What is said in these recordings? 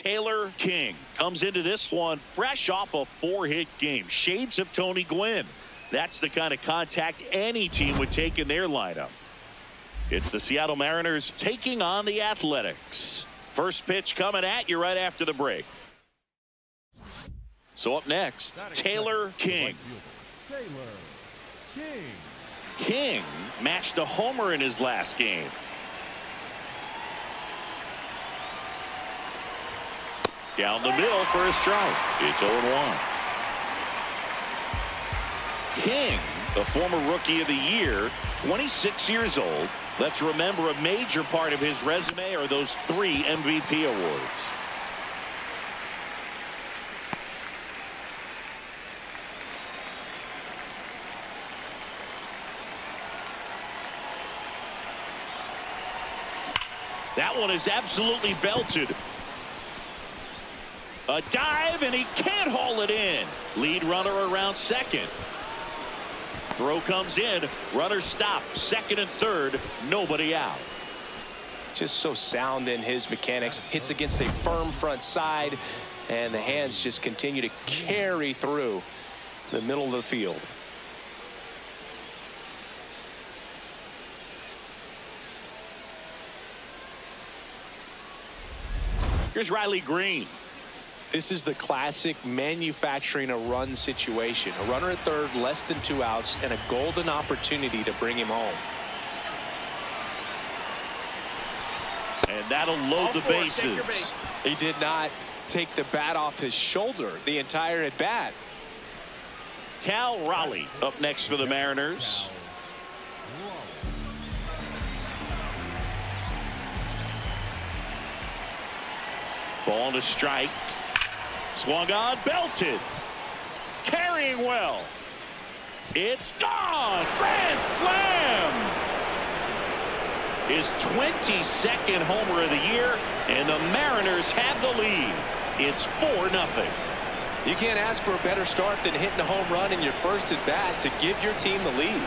Taylor King comes into this one fresh off a 4-hit game. Shades of Tony Gwynn. That's the kind of contact any team would take in their lineup. It's the Seattle Mariners taking on the Athletics. First pitch coming at you right after the break. So up next, Taylor King. King matched a homer in his last game. Down the middle for a strike. It's 0-1. King, the former Rookie of the Year, 26 years old. Let's remember a major part of his resume are those 3 MVP awards. That one is absolutely belted. A dive, and he can't haul it in. Lead runner around second. Throw comes in. Runner stopped. Second and third. Nobody out. Just so sound in his mechanics. Hits against a firm front side, and the hands just continue to carry through the middle of the field. Here's Riley Green. This is the classic manufacturing a run situation. A runner at third, less than 2 outs, and a golden opportunity to bring him home. And that'll load the bases. He did not take the bat off his shoulder the entire at bat. Cal Raleigh up next for the Mariners. Ball to strike. Swung on, belted. Carrying well. It's gone. Grand slam. His 22nd homer of the year, and the Mariners have the lead. It's 4-0. You can't ask for a better start than hitting a home run in your first at bat to give your team the lead.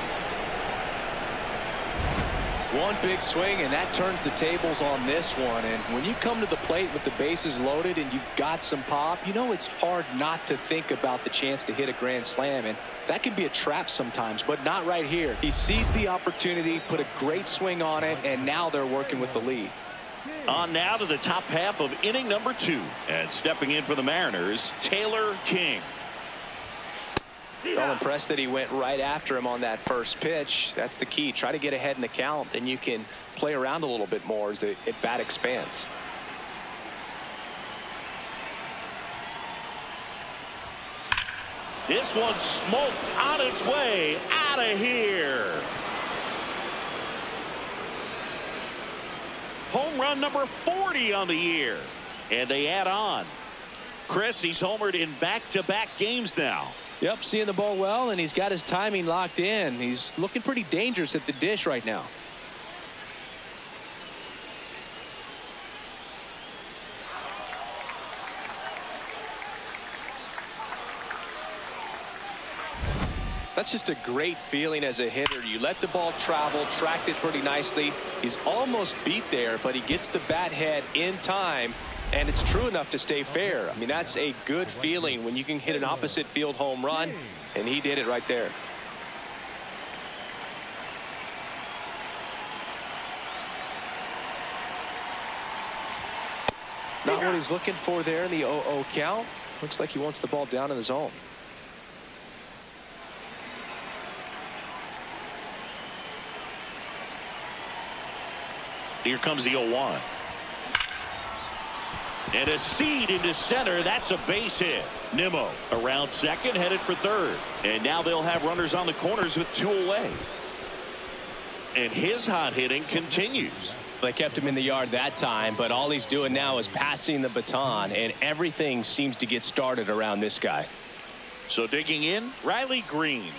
One big swing, and that turns the tables on this one. And when you come to the plate with the bases loaded and you've got some pop, you know it's hard not to think about the chance to hit a grand slam. And that can be a trap sometimes, but not right here. He seized the opportunity, put a great swing on it, and now they're working with the lead. On now to the top half of inning number 2. And stepping in for the Mariners, Taylor King. Well, impressed that he went right after him on that first pitch. That's the key. Try to get ahead in the count, then you can play around a little bit more as the at bat expands. This one's smoked on its way out of here. Home run number 40 on the year. And they add on. Chris, he's homered in back-to-back games now. Yep, seeing the ball well, and he's got his timing locked in. He's looking pretty dangerous at the dish right now. That's just a great feeling as a hitter. You let the ball travel, tracked it pretty nicely. He's almost beat there, but he gets the bat head in time. And it's true enough to stay fair. I mean, that's a good feeling when you can hit an opposite field home run, and he did it right there. Not what he's looking for there in the 0-0 count. Looks like he wants the ball down in the zone. Here comes the 0-1. And a seed into center. That's a base hit. Nimmo around second, headed for third. And now they'll have runners on the corners with 2 away. And his hot hitting continues. They kept him in the yard that time, but all he's doing now is passing the baton, and everything seems to get started around this guy. So digging in, Riley Green.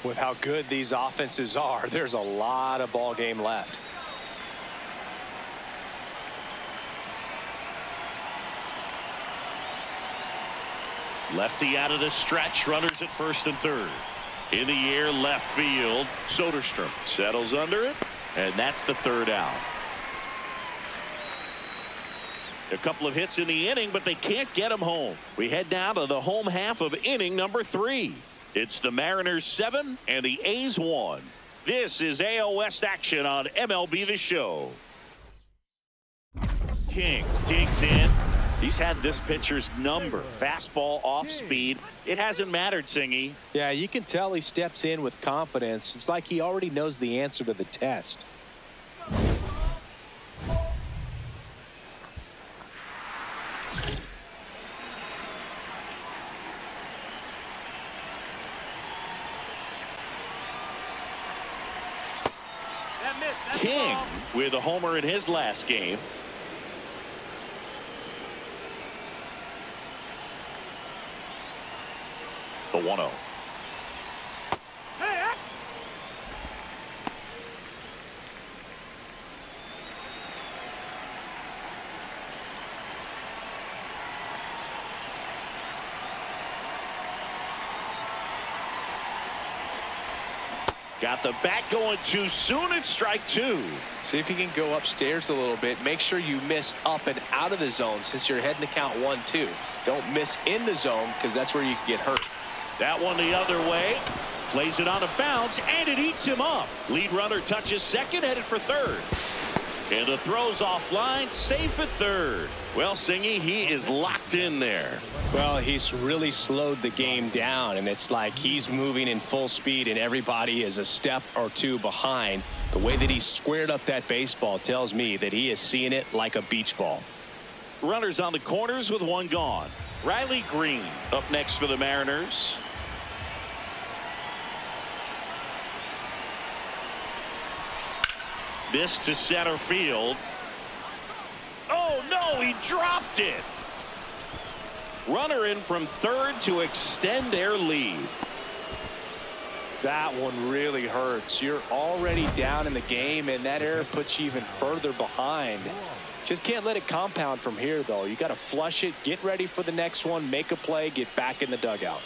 With how good these offenses are, there's a lot of ball game left. Lefty out of the stretch. Runners at first and third. In the air, left field. Soderstrom settles under it, and that's the third out. A couple of hits in the inning, but they can't get him home. We head down to the home half of inning number 3. It's the Mariners 7 and the A's 1. This is AL West action on MLB The Show. King digs in. He's had this pitcher's number. Fastball off speed. It hasn't mattered, Singy. Yeah, you can tell he steps in with confidence. It's like he already knows the answer to the test. King with a homer in his last game. The 1-0. Got the bat going too soon. It's strike 2. See if you can go upstairs a little bit. Make sure you miss up and out of the zone since you're heading to count 1-2. Don't miss in the zone because that's where you can get hurt. That one the other way. Plays it on a bounce, and it eats him up. Lead runner touches second, headed for third. And the throw's offline, safe at third. Well, Singy, he is locked in there. Well, he's really slowed the game down, and it's like he's moving in full speed, and everybody is a step or two behind. The way that he squared up that baseball tells me that he is seeing it like a beach ball. Runners on the corners with one gone. Riley Green up next for the Mariners. This to center field. Oh, no, he dropped it. Runner in from third to extend their lead. That one really hurts. You're already down in the game, and that error puts you even further behind. Just can't let it compound from here, though. You got to flush it, get ready for the next one, make a play, get back in the dugout.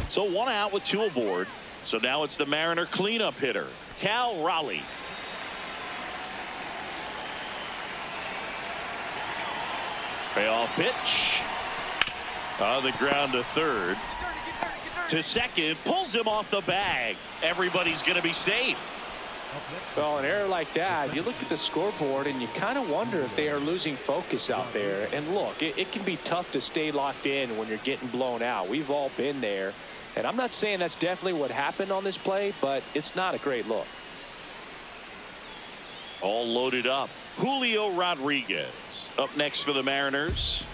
So one out with two aboard. So now it's the Mariner cleanup hitter, Cal Raleigh. Payoff pitch. On the ground to third. To second. Pulls him off the bag. Everybody's going to be safe. Well, an error like that, you look at the scoreboard and you kind of wonder if they are losing focus out there. And look, it can be tough to stay locked in when you're getting blown out. We've all been there. And I'm not saying that's definitely what happened on this play, but it's not a great look. All loaded up. Julio Rodriguez up next for the Mariners.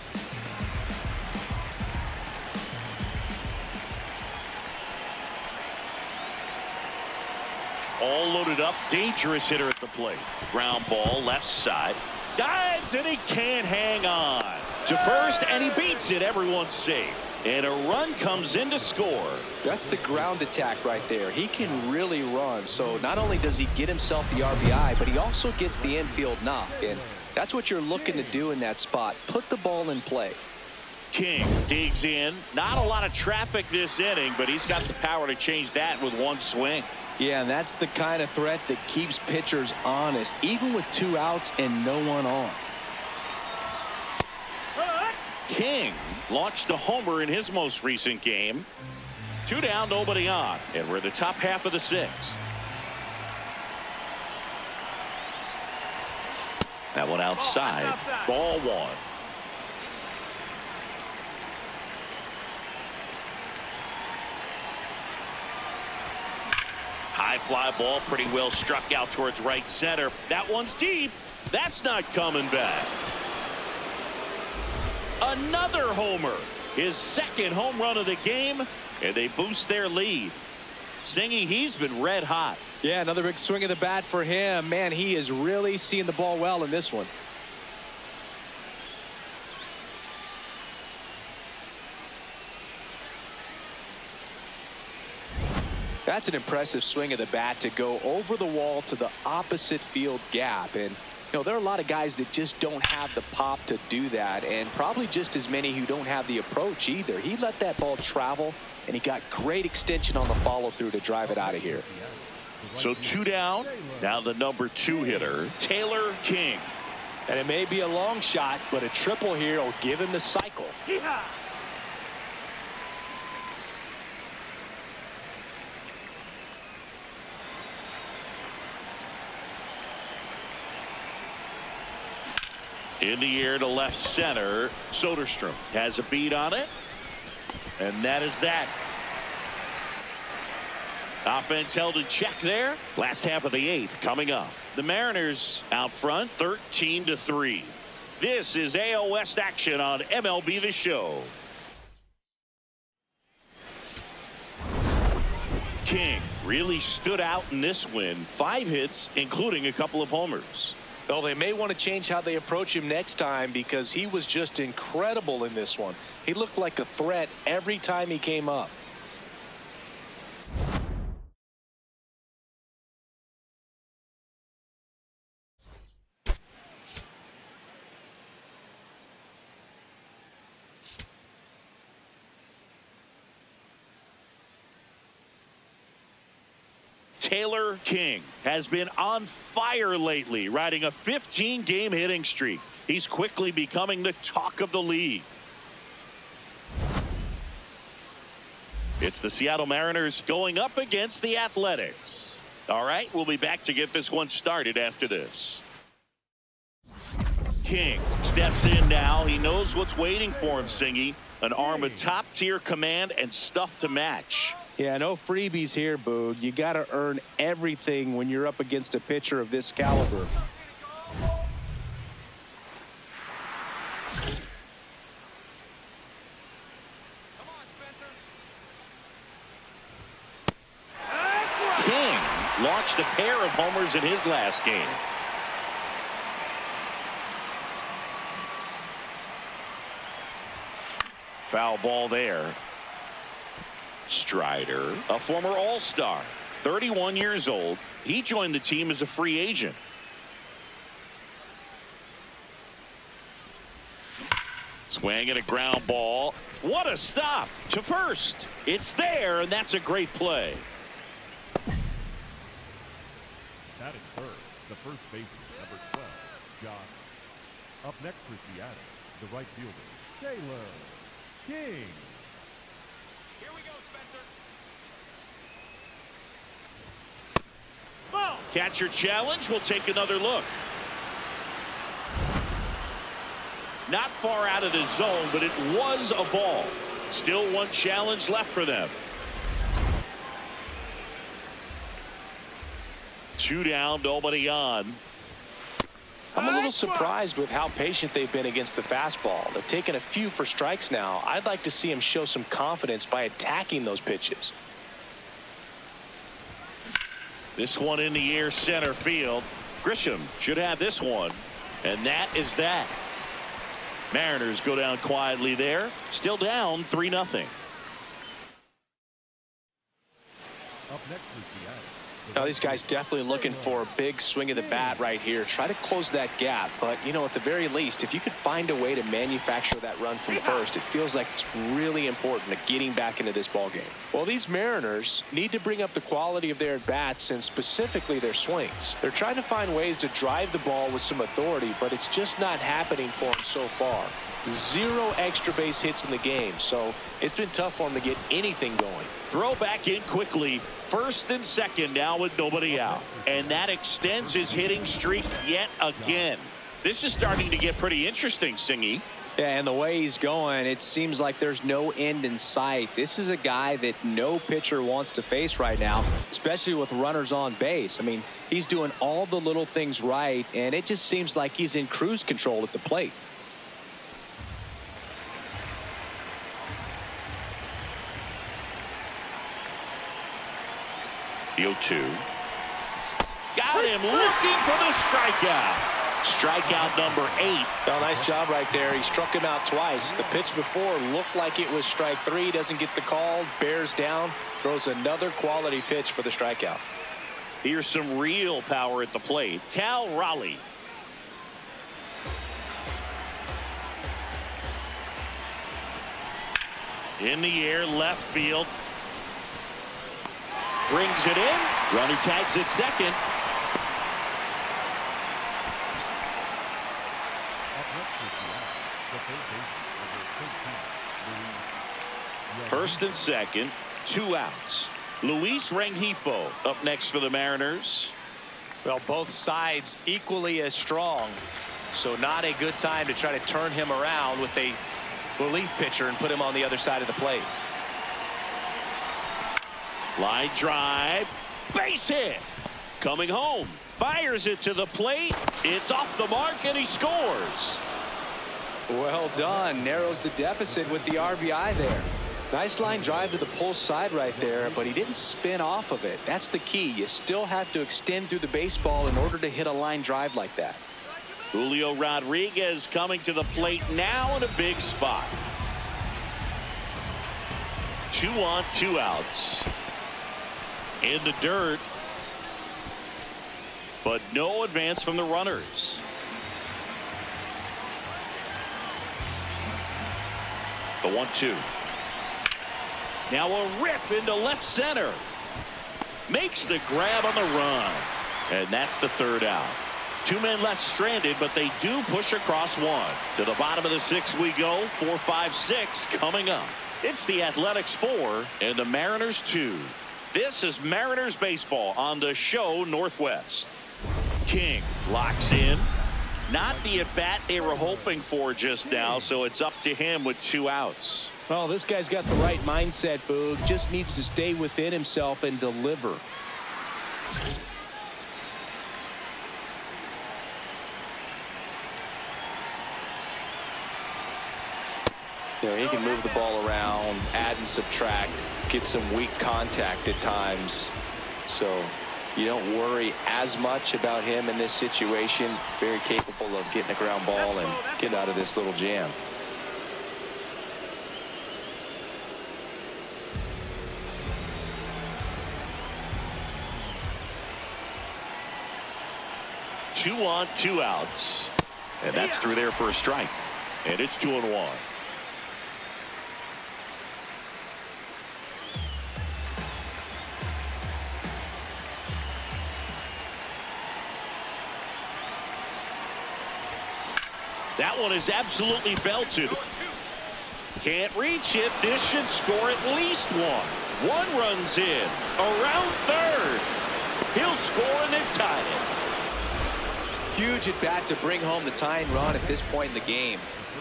All loaded up. Dangerous hitter at the plate. Ground ball left side. Dives and he can't hang on. To first and he beats it. Everyone's safe. And a run comes in to score. That's the ground attack right there. He can really run. So not only does he get himself the RBI, but he also gets the infield knock. And that's what you're looking to do in that spot. Put the ball in play. King digs in. Not a lot of traffic this inning, but he's got the power to change that with one swing. Yeah, and that's the kind of threat that keeps pitchers honest, even with two outs and no one on. King launched a homer in his most recent game. 2 down, nobody on. And we're in the top half of the 6th. That one outside. Ball 1. High fly ball, pretty well struck out towards right center. That one's deep. That's not coming back. Another homer. His second home run of the game, and they boost their lead. Singy, he's been red hot. Yeah, another big swing of the bat for him. Man, he is really seeing the ball well in this one. That's an impressive swing of the bat to go over the wall to the opposite field gap. And, you know, there are a lot of guys that just don't have the pop to do that, and probably just as many who don't have the approach either. He let that ball travel, and he got great extension on the follow-through to drive it out of here. So 2 down. Now the number 2 hitter, Taylor King. And it may be a long shot, but a triple here will give him the cycle. Yeah. In the air to left center. Soderstrom has a beat on it. And that is that. Offense held in check there. Last half of the 8th coming up. The Mariners out front 13-3. This is AL West action on MLB The Show. King really stood out in this win. 5 hits, including a couple of homers. Well, they may want to change how they approach him next time, because he was just incredible in this one. He looked like a threat every time he came up. Taylor King has been on fire lately, riding a 15-game hitting streak. He's quickly becoming the talk of the league. It's the Seattle Mariners going up against the Athletics. All right, we'll be back to get this one started after this. King steps in now. He knows what's waiting for him, Singy. An arm of top-tier command and stuff to match. Yeah, no freebies here, Boog. You got to earn everything when you're up against a pitcher of this caliber. King launched a pair of homers in his last game. Foul ball there. Strider, a former All-Star, 31 years old. He joined the team as a free agent. Swing and a ground ball. What a stop to first. It's there, and that's a great play. That is third. The first baseman, number 12, Josh. Up next for Seattle, the right fielder, Taylor King. Here we go, Spencer. Ball. Catcher challenge. We'll take another look. Not far out of the zone, but it was a ball. Still one challenge left for them. 2 down, nobody on. I'm a little surprised with how patient they've been against the fastball. They've taken a few for strikes now. I'd like to see him show some confidence by attacking those pitches. This one in the air, center field. Grisham should have this one. And that is that. Mariners go down quietly there. Still down 3-0. Up next for Seattle. Now, these guys definitely looking for a big swing of the bat right here. Try to close that gap. But, you know, at the very least, if you could find a way to manufacture that run from first, it feels like it's really important to getting back into this ball game. Well, these Mariners need to bring up the quality of their at-bats and specifically their swings. They're trying to find ways to drive the ball with some authority, but it's just not happening for them so far. 0 extra base hits in the game, so it's been tough for them to get anything going. Throw back in quickly. First and second now with nobody out. And that extends his hitting streak yet again. This is starting to get pretty interesting, Singy. Yeah, and the way he's going, it seems like there's no end in sight. This is a guy that no pitcher wants to face right now, especially with runners on base. I mean, he's doing all the little things right, and it just seems like he's in cruise control at the plate. The 0-2. Got him looking for the strikeout. Strikeout number 8. Well, nice job right there. He struck him out twice. The pitch before looked like it was strike 3. Doesn't get the call. Bears down. Throws another quality pitch for the strikeout. Here's some real power at the plate. Cal Raleigh. In the air, left field. Brings it in. Runner tags at second. First and second, 2 outs. Luis Rengifo up next for the Mariners. Well, both sides equally as strong, so not a good time to try to turn him around with a relief pitcher and put him on the other side of the plate. Line drive, base hit. Coming home, fires it to the plate. It's off the mark and he scores. Well done. Narrows the deficit with the RBI there. Nice line drive to the pull side right there, but he didn't spin off of it. That's the key. You still have to extend through the baseball in order to hit a line drive like that. Julio Rodriguez coming to the plate now in a big spot. 2 on, 2 outs. In the dirt, but no advance from the runners. The 1-2. Now a rip into left center. Makes the grab on the run. And that's the 3rd out. 2 men left stranded, but they do push across 1. To the bottom of the 6th we go. 4, 5, 6 coming up. It's the Athletics 4 and the Mariners 2. This is Mariners baseball on the show Northwest. King locks in. Not the at-bat they were hoping for just now, so it's up to him with 2 outs. Well, this guy's got the right mindset, Boog. Just needs to stay within himself and deliver. You know, he can move the ball around, add and subtract, get some weak contact at times. So you don't worry as much about him in this situation. Very capable of getting a ground ball and getting out of this little jam. Two on, 2 outs. And that's through there for a strike. And it's 2-1. That one is absolutely belted. Can't reach it. This should score at least 1. 1 runs in. Around 3rd. He'll score and then tie it. Huge at bat to bring home the tying run at this point in the game.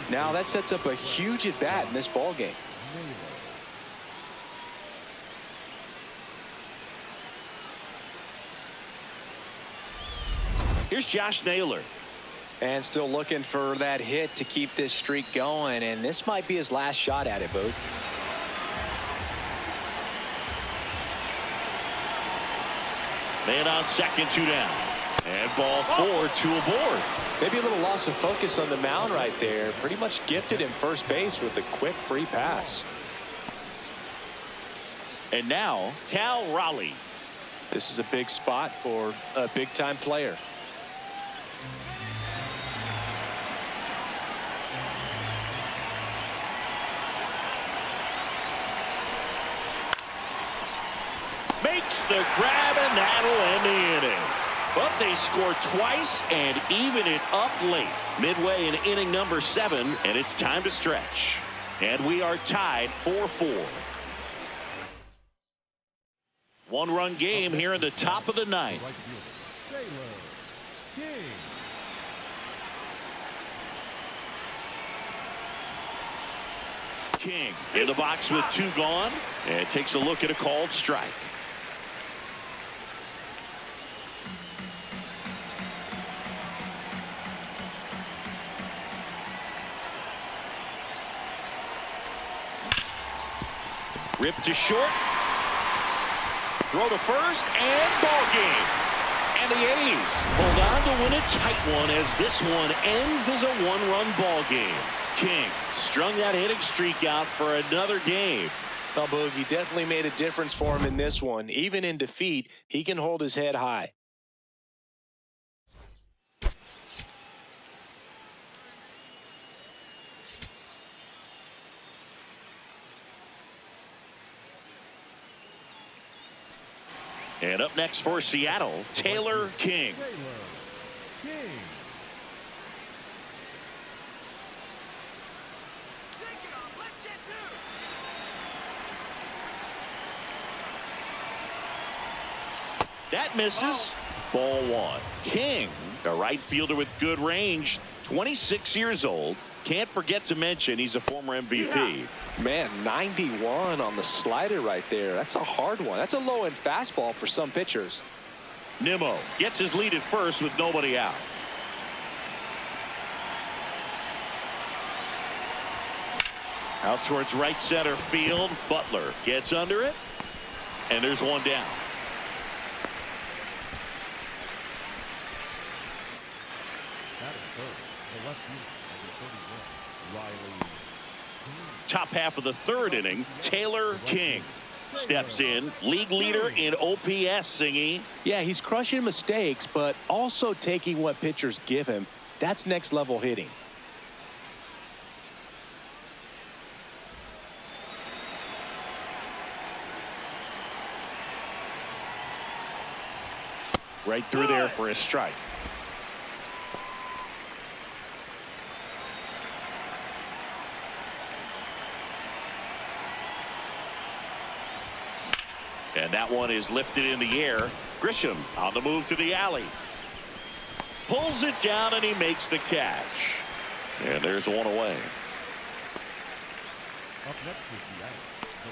Now that sets up a huge at bat in this ball game. Here's Josh Naylor. And still looking for that hit to keep this streak going, and this might be his last shot at it, Boog. Man on second, 2 down. And ball 4, 2 aboard. Maybe a little loss of focus on the mound right there. Pretty much gifted him first base with a quick free pass. And now Cal Raleigh. This is a big spot for a big-time player. Makes the grab, and that'll end the inning. But they score twice and even it up late. Midway in inning number 7, and it's time to stretch. And we are tied 4-4. 1-run game here in the top of the 9th. King in the box with 2 gone, and takes a look at a called strike. Rip to short. Throw to first, and ball game. And the A's hold on to win a tight one as this one ends as a one-run ball game. King strung that hitting streak out for another game. Well, Boog, he definitely made a difference for him in this one. Even in defeat, he can hold his head high. And up next for Seattle, Taylor King. That misses. Ball one. King, a right fielder with good range, 26 years old. Can't forget to mention he's a former MVP. Man, 91 on the slider right there. That's a hard one. That's a low-end fastball for some pitchers. Nimmo gets his lead at first with nobody out. Out towards right center field. Butler gets under it. And there's one down. Top half of the third inning, Taylor King steps in, league leader in OPS, Singy. Yeah, he's crushing mistakes, but also taking what pitchers give him. That's next level hitting. Right through there for a strike. And that one is lifted in the air. Grisham on the move to the alley. Pulls it down and he makes the catch. And there's one away. Up next is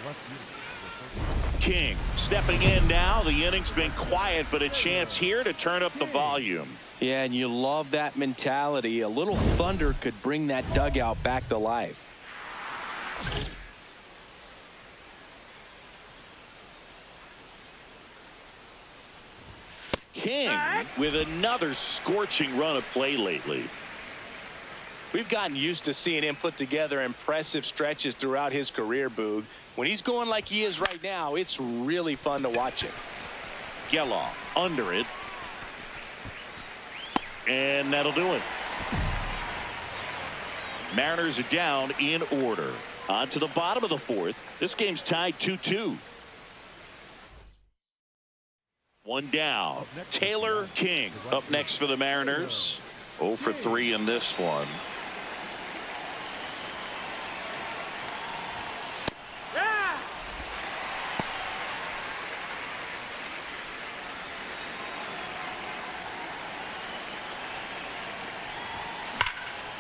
the left fielder. King stepping in now. The inning's been quiet, but a chance here to turn up the volume. Yeah, and you love that mentality. A little thunder could bring that dugout back to life. King with another scorching run of play lately. We've gotten used to seeing him put together impressive stretches throughout his career, Boog. When he's going like he is right now, it's really fun to watch him. Geloff under it. And that'll do it. Mariners are down in order. On to the bottom of the fourth. This game's tied 2-2. One down. Taylor King up next for the Mariners. 0 for 3 in this one.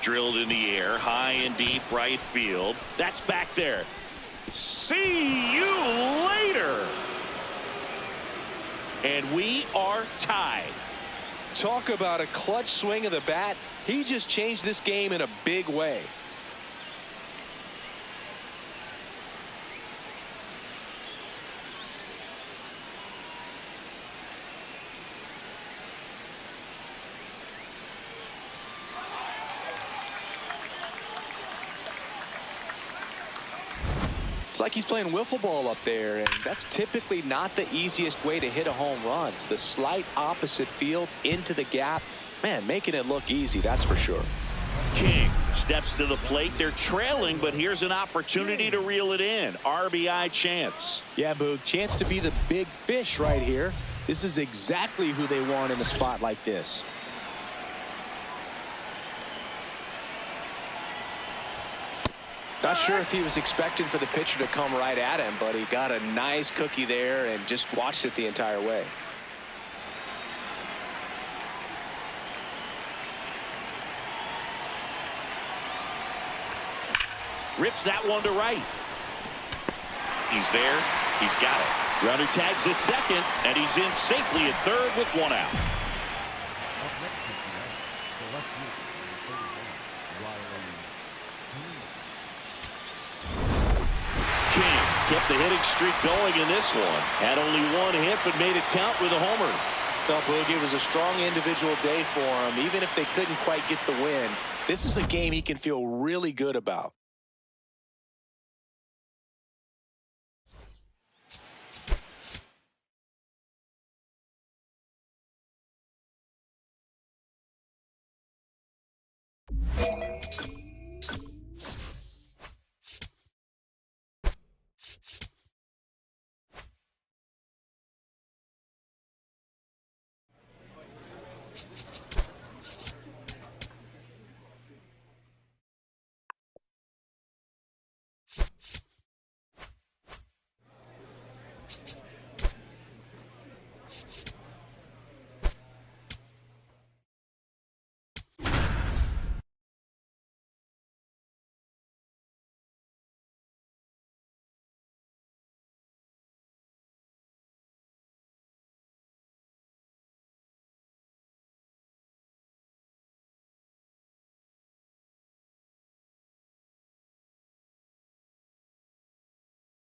Drilled in the air, high and deep right field. That's back there. See you later. And we are tied. Talk about a clutch swing of the bat. He just changed this game in a big way. It's like he's playing wiffle ball up there, and that's typically not the easiest way to hit a home run. To the slight opposite field, into the gap. Man, making it look easy, that's for sure. King steps to the plate. They're trailing, but here's an opportunity to reel it in. RBI chance. Yeah, Boog, chance to be the big fish right here. This is exactly who they want in a spot like this. Not sure if he was expecting for the pitcher to come right at him, but he got a nice cookie there and just watched it the entire way. Rips that one to right. He's there. He's got it. Runner tags at second, and he's in safely at third with one out. Kept the hitting streak going in this one. Had only one hit, but made it count with a homer. No, Boogie, it was a strong individual day for him. Even if they couldn't quite get the win, this is a game he can feel really good about.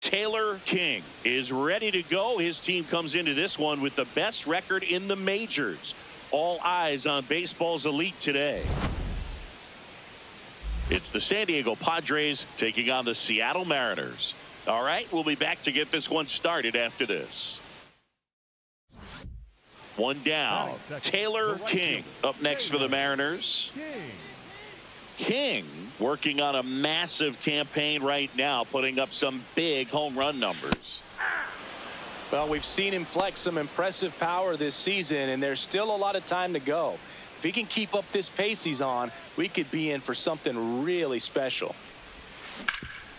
Taylor King is ready to go. His team comes into this one with the best record in the majors. All eyes on baseball's elite today. It's the San Diego Padres taking on the Seattle Mariners. All right, we'll be back to get this one started after this. One down. Taylor King up next for the Mariners. King working on a massive campaign right now, putting up some big home run numbers. Well, we've seen him flex some impressive power this season, and there's still a lot of time to go. If he can keep up this pace he's on, we could be in for something really special.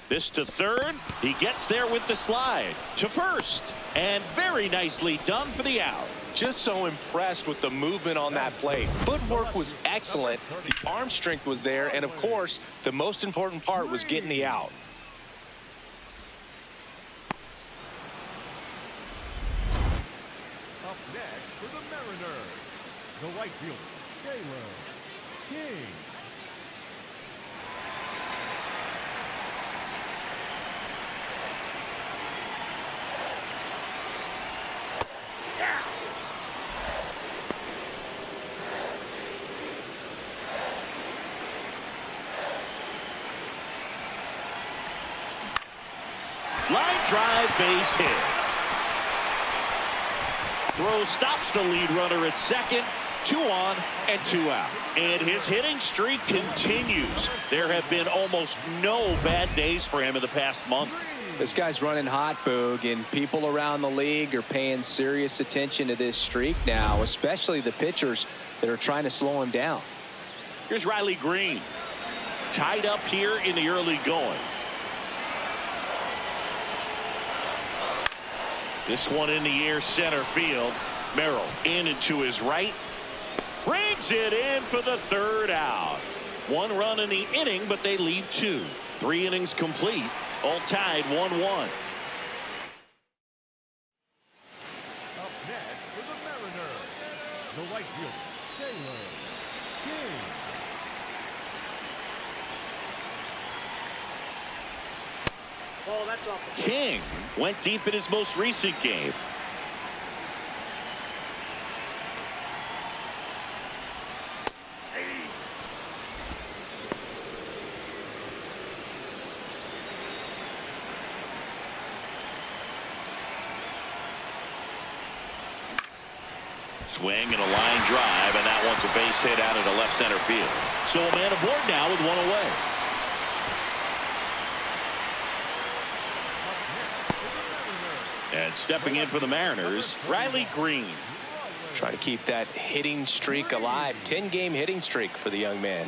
This to third. He gets there with the slide to first, and very nicely done for the out. Just so impressed with the movement on that play. Footwork was excellent. The arm strength was there. And, of course, the most important part was getting the out. Up next for the Mariners, the right fielder, Taylor King. Line drive, base hit. Throw stops the lead runner at second. 2 on and 2 out. And his hitting streak continues. There have been almost no bad days for him in the past month. This guy's running hot, Boog, and people around the league are paying serious attention to this streak now, especially the pitchers that are trying to slow him down. Here's Riley Green. Tied up here in the early going. This one in the air, center field. Merrill in and to his right. Brings it in for the third out. 1 run in the inning, but they leave 2. 3 innings complete. All tied 1-1. Up next for the Mariners, the right fielder, Taylor King. Oh, that's off. King went deep in his most recent game. Swing and a line drive, and that one's a base hit out into left center field. So a man aboard now with 1 away. And stepping in for the Mariners, Riley Green. Try to keep that hitting streak alive. 10-game hitting streak for the young man.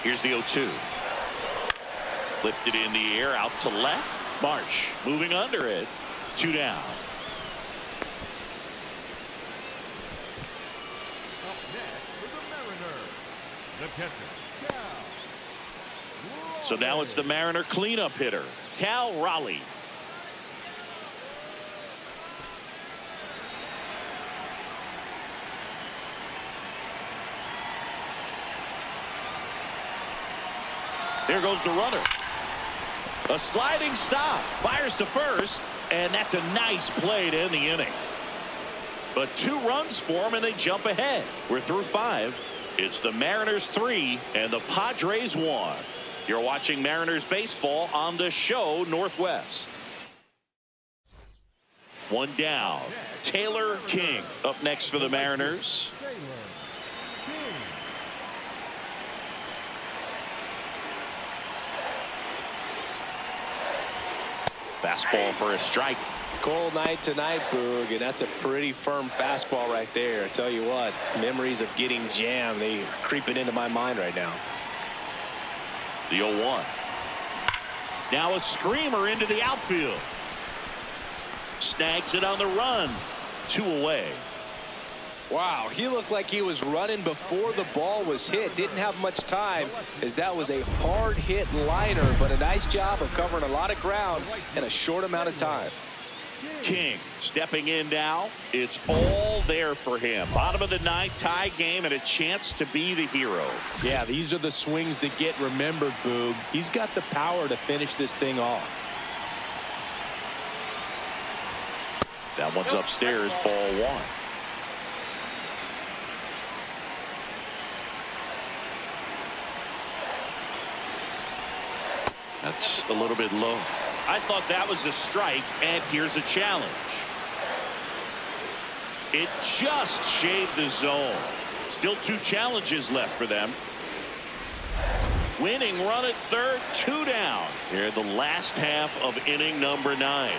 Here's the 0-2. Lifted in the air, out to left. Marsh moving under it. 2 down. Up next for the Mariners, the catcher, Cal. So now it's the Mariner cleanup hitter, Cal Raleigh. There goes the runner. A sliding stop. Fires to first. And that's a nice play to end the inning. But 2 runs for them, and they jump ahead. We're through 5. It's the Mariners 3 and the Padres 1. You're watching Mariners baseball on the show Northwest. 1 down. Taylor King up next for the Mariners. Fastball for a strike. Cold night tonight, Boog, and that's a pretty firm fastball right there. I tell you what, memories of getting jammed, they are creeping into my mind right now. The 0-1. Now a screamer into the outfield. Snags it on the run. 2 away. Wow, he looked like he was running before the ball was hit. Didn't have much time, as that was a hard hit liner, but a nice job of covering a lot of ground in a short amount of time. King stepping in now. It's all there for him. Bottom of the 9th, tie game, and a chance to be the hero. Yeah, these are the swings that get remembered, Boog. He's got the power to finish this thing off. That one's upstairs, ball 1. That's a little bit low. I thought that was a strike, and here's a challenge. It just shaved the zone. Still 2 challenges left for them. Winning run at third, 2 down. Here in the last half of inning number 9.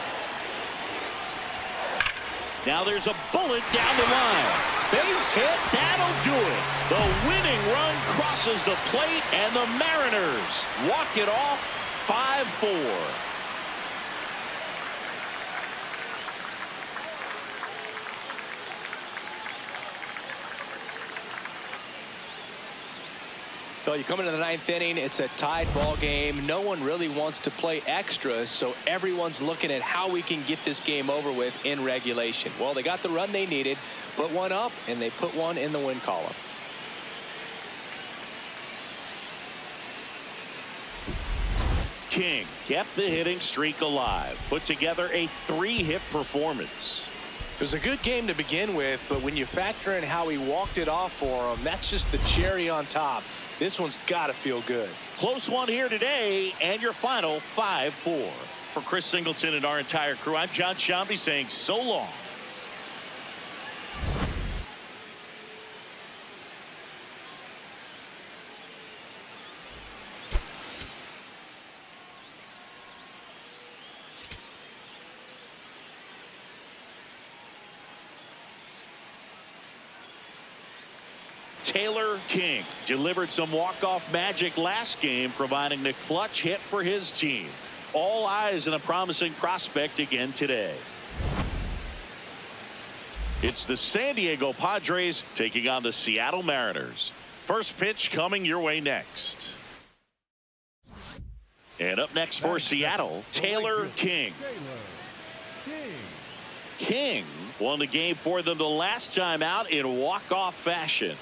Now there's a bullet down the line. Base hit, that'll do it. The winning run crosses the plate, and the Mariners walk it off 5-4. So you come into the 9th inning, it's a tied ball game. No one really wants to play extras, so everyone's looking at how we can get this game over with in regulation. Well, they got the run they needed, put 1 up, and they put 1 in the win column. King kept the hitting streak alive, put together a 3-hit performance. It was a good game to begin with, but when you factor in how he walked it off for him, that's just the cherry on top. This one's got to feel good. Close one here today, and your final 5-4. For Chris Singleton and our entire crew, I'm John Shambi saying so long. Taylor King delivered some walk-off magic last game, providing the clutch hit for his team. All eyes on a promising prospect again today. It's the San Diego Padres taking on the Seattle Mariners. First pitch coming your way next. And up next for Seattle, Taylor King. King won the game for them the last time out in walk-off fashion.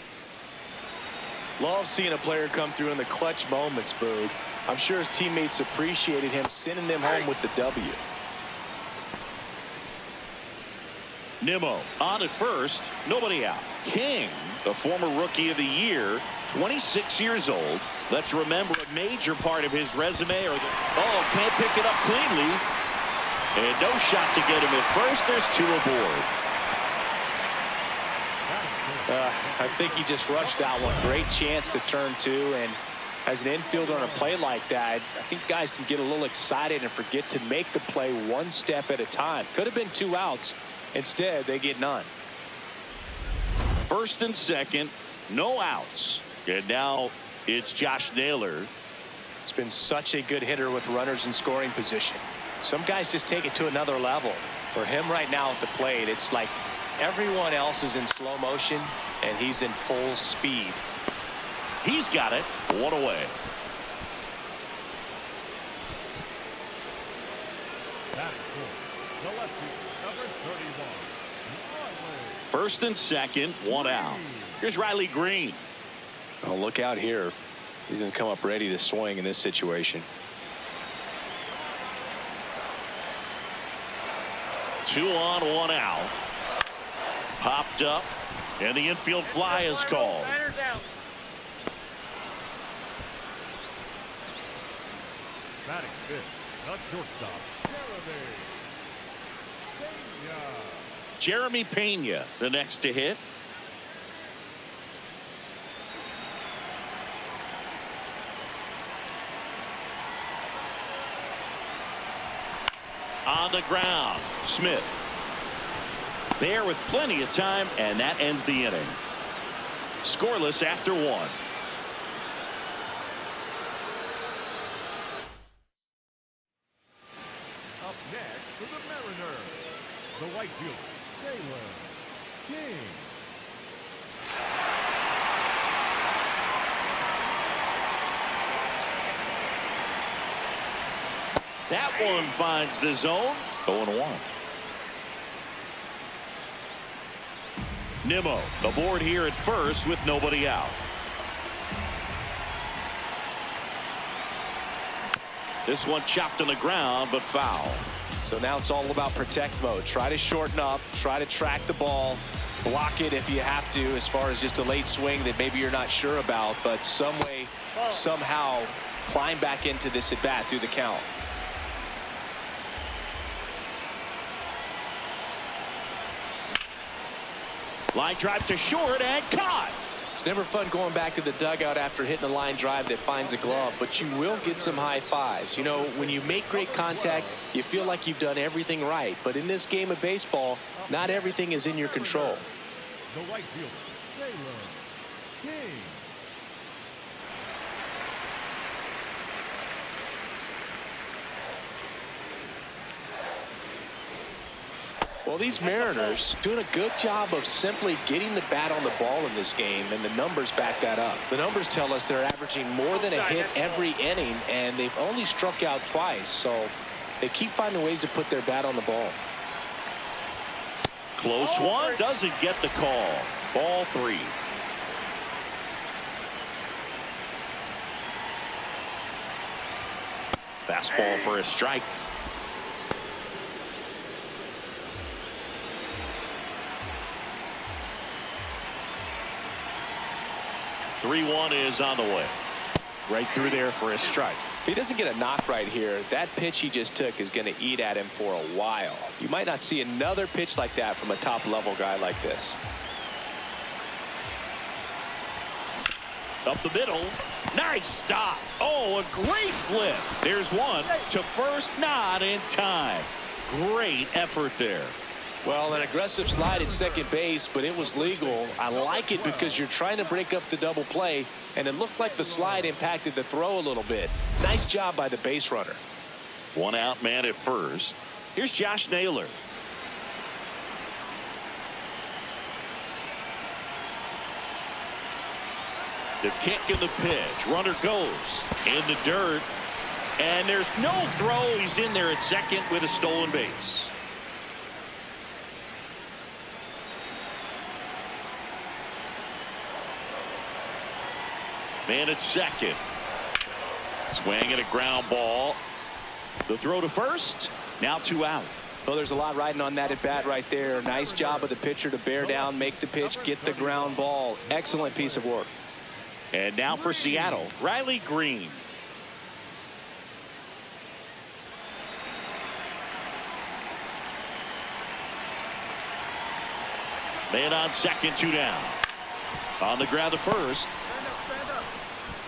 Love seeing a player come through in the clutch moments, Boog. I'm sure his teammates appreciated him sending them home with the W. Nimmo on at first, nobody out. King, the former Rookie of the Year, 26 years old. Let's remember a major part of his resume. Can't pick it up cleanly. And no shot to get him at first. There's 2 aboard. I think he just rushed that one. Great chance to turn 2, and as an infielder on a play like that, I think guys can get a little excited and forget to make the play 1 step at a time. Could have been 2 outs. Instead, they get none. First and second, no outs. And now it's Josh Naylor. It's been such a good hitter with runners in scoring position. Some guys just take it to another level. For him right now at the plate, it's like everyone else is in slow motion, and he's in full speed. He's got it. 1 away. First and second, 1 out. Here's Riley Green. Oh, look out here. He's going to come up ready to swing in this situation. 2 on, 1 out. Popped up, and the infield fly is called. Niners out. Batting fifth, the shortstop, Jeremy Pena, the next to hit. On the ground, Smith. There with plenty of time, and that ends the inning. Scoreless after 1. Up next for the Mariners, the right fielder, Taylor King. That one finds the zone. 0-1. Nimmo aboard here at first with nobody out. This one chopped on the ground, but foul. So now it's all about protect mode. Try to shorten up, try to track the ball, block it if you have to, as far as just a late swing that maybe you're not sure about, but some way, somehow climb back into this at bat through the count. Line drive to short and caught. It's never fun going back to the dugout after hitting a line drive that finds a glove, but you will get some high fives. You know, when you make great contact, you feel like you've done everything right. But in this game of baseball, not everything is in your control. The right fielder, Taylor King. Well, these Mariners doing a good job of simply getting the bat on the ball in this game, and the numbers back that up. The numbers tell us they're averaging more than a hit every inning, and they've only struck out twice, so they keep finding ways to put their bat on the ball. Close one, doesn't get the call. Ball 3. Fastball for a strike. Three-1 is on the way. Right through there for a strike. If he doesn't get a knock right here, that pitch he just took is going to eat at him for a while. You might not see another pitch like that from a top-level guy like this. Up the middle. Nice stop. Oh, a great flip. There's one to first, not in time. Great effort there. Well, an aggressive slide at second base, but it was legal. I like it because you're trying to break up the double play, and it looked like the slide impacted the throw a little bit. Nice job by the base runner. 1 out man at first. Here's Josh Naylor. The kick and the pitch. Runner goes in the dirt, and there's no throw. He's in there at second with a stolen base. Man at second. Swing at a ground ball. The throw to first. Now 2 out. Well, there's a lot riding on that at bat right there. Nice job of the pitcher to bear down, make the pitch, get the ground ball. Excellent piece of work. And now for Seattle, Riley Green. Man on second, 2 down. On the ground to first.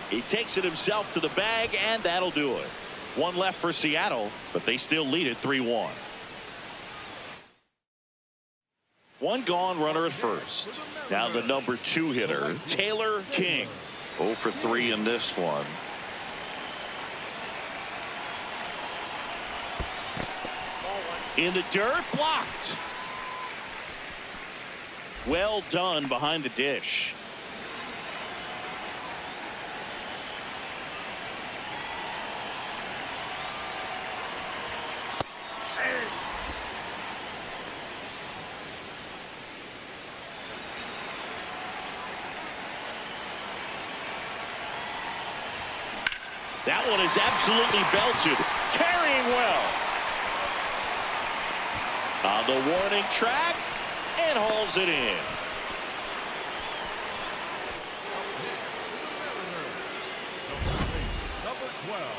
He takes it himself to the bag, and that'll do it. 1 left for Seattle, but they still lead it 3-1. 1 gone, runner at first. Now the number 2 hitter, Taylor King. 0 for 3 in this one. In the dirt, blocked. Well done behind the dish. That one is absolutely belted. Carrying well. On the warning track and hauls it in.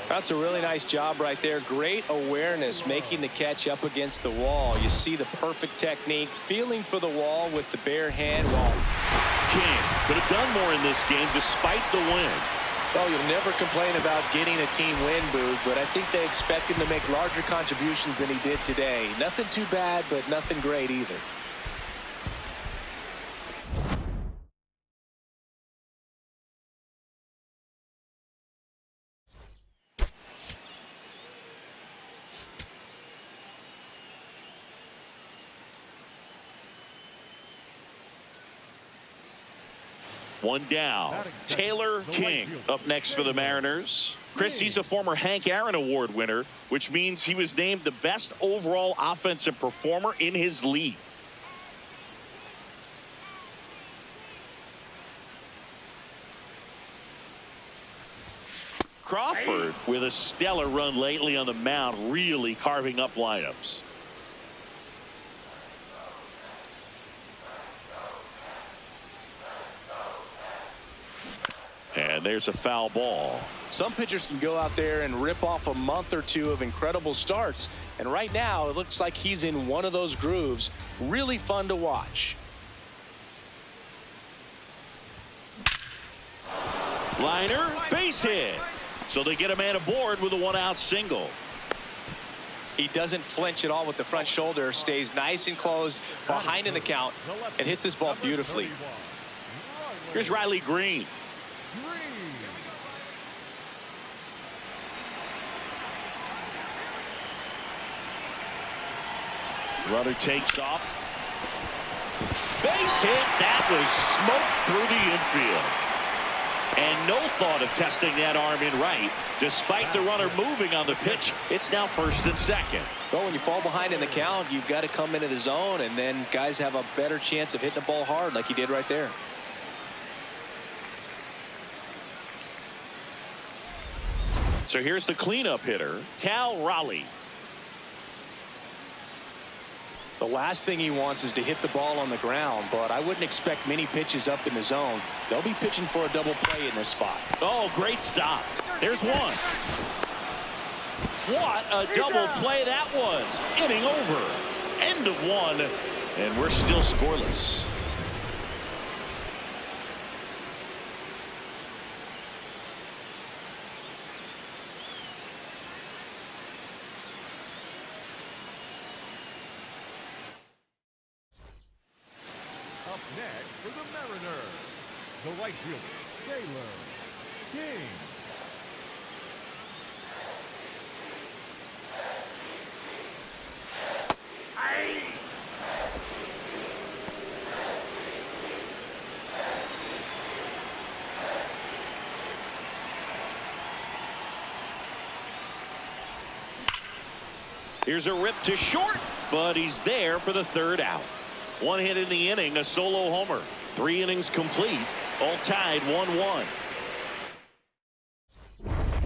That's a really nice job right there. Great awareness, making the catch up against the wall. You see the perfect technique, feeling for the wall with the bare hand. Well, King could have done more in this game despite the win. well, you'll never complain about getting a team win, Boog, but I think they expect him to make larger contributions than he did today. Nothing too bad, but nothing great either. One down. Taylor King up next for the Mariners. Chris, he's a former Hank Aaron Award winner, which means he was named the best overall offensive performer in his league. Crawford with a stellar run lately on the mound, really carving up lineups. And there's a foul ball. Some pitchers can go out there and rip off a month or two of incredible starts. And right now, it looks like he's in one of those grooves. Really fun to watch. Liner, base hit. So they get a man aboard with a one-out single. He doesn't flinch at all with the front shoulder. Stays nice and closed behind in the count and hits this ball beautifully. Here's Riley Green. Runner takes off. Base hit. That was smoked through the infield. And no thought of testing that arm in right. Despite the runner moving on the pitch, it's now first and second. Well, when you fall behind in the count, you've got to come into the zone, and then guys have a better chance of hitting the ball hard like he did right there. So here's the cleanup hitter, Cal Raleigh. The last thing he wants is to hit the ball on the ground, but I wouldn't expect many pitches up in the zone. They'll be pitching for a double play in this spot. Oh, great stop. There's one. What a double play that was. Inning over. End of one. And we're still scoreless. Up next for the Mariners, the right fielder, Taylor King. Here's a rip to short, but he's there for the third out. One hit in the inning, a solo homer. 3 innings complete, all tied 1-1.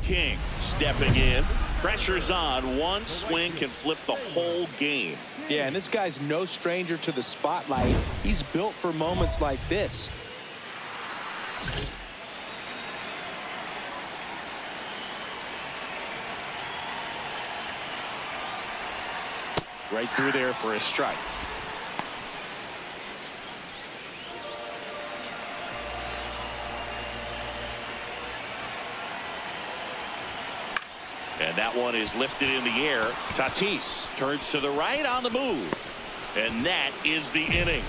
King stepping in. Pressure's on. One swing can flip the whole game. Yeah, and this guy's no stranger to the spotlight. He's built for moments like this. Right through there for a strike. And that one is lifted in the air. Tatis turns to the right on the move. And that is the inning.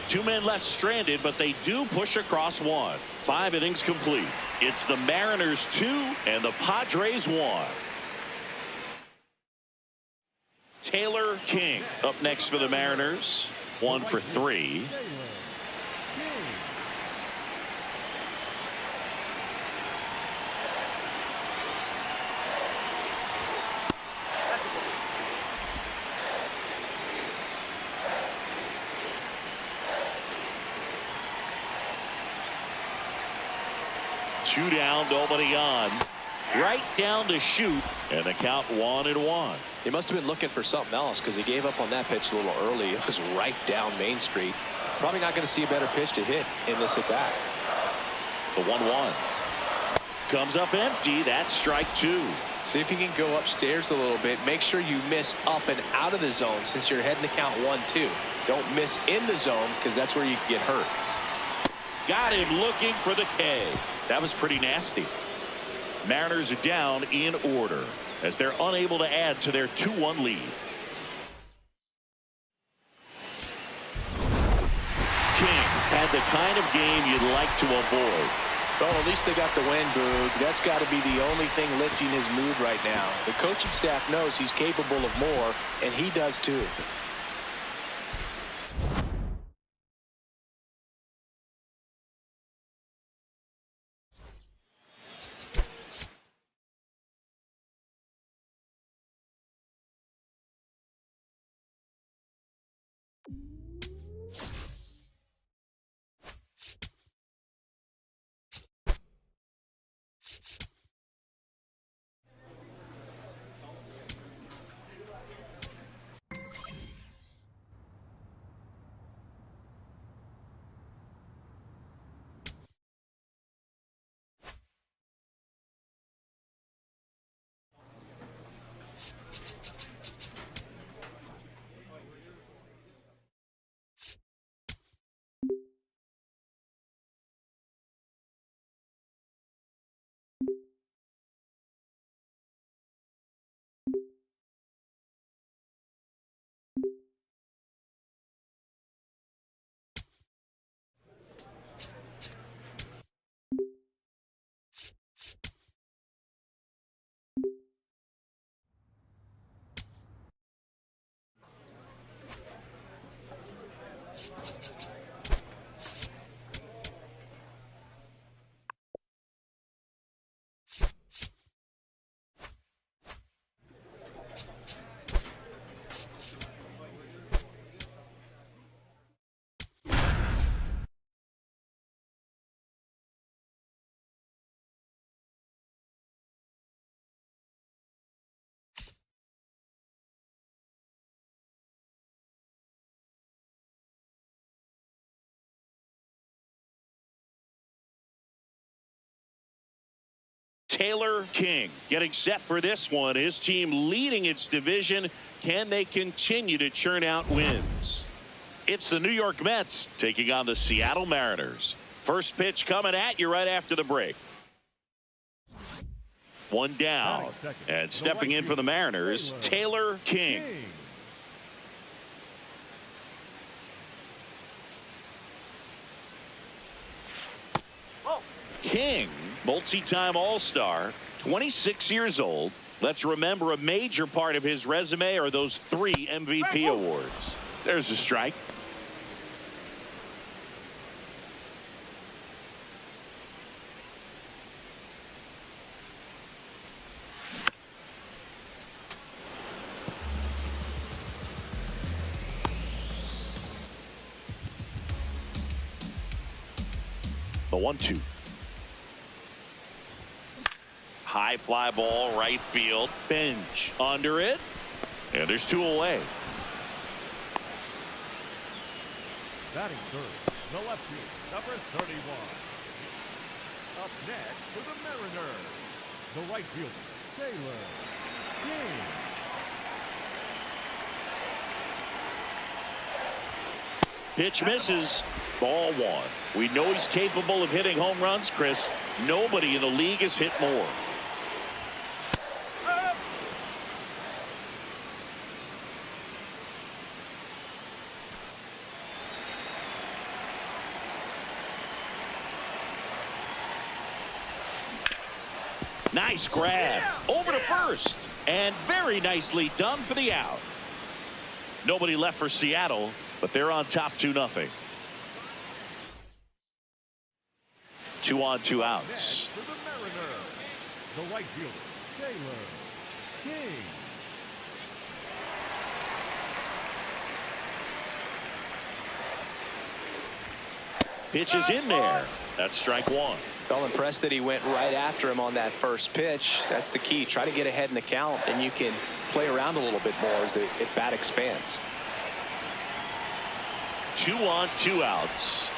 2 men left stranded, but they do push across one. 5 innings complete. It's the Mariners 2 and the Padres 1. Taylor King up next for the Mariners. 1 for 3. Two down, nobody on. right down to shoot, and the count 1-1. He must have been looking for something else because he gave up on that pitch a little early. It was right down Main Street. Probably not going to see a better pitch to hit in this at bat. The 1-1 comes up empty. That's strike 2. See if you can go upstairs a little bit. Make sure you miss up and out of the zone since you're heading to count 1-2. Don't miss in the zone because that's where you can get hurt. Got him looking for the K. That was pretty nasty. Mariners are down in order as they're unable to add to their 2-1 lead. King had the kind of game you'd like to avoid. Well, at least they got the win, Boog. That's got to be the only thing lifting his mood right now. The coaching staff knows he's capable of more, and he does too. Taylor King getting set for this one. His team leading its division. Can they continue to churn out wins? It's the New York Mets taking on the Seattle Mariners. First pitch coming at you right after the break. One down, and stepping in for the Mariners, Taylor King. King, multi-time All-Star, 26 years old. Let's remember a major part of his resume are those 3 MVP awards. There's a strike. The 1-2. High fly ball, right field. Bench under it. And there's 2 away. Batting third, the lefty, number 31. Up next for the Mariners, the right fielder, Taylor King. Pitch misses. Ball 1. We know he's capable of hitting home runs, Chris. Nobody in the league has hit more. Nice grab over to first, and very nicely done for the out. Nobody left for Seattle, but they're on top 2-0. 2 on, 2 outs. For the Mariners, the right fielder, Taylor King. Pitch is in there. That's strike 1. Well, impressed that he went right after him on that first pitch. That's the key. Try to get ahead in the count, and you can play around a little bit more as the at-bat expands. 2 on, 2 outs.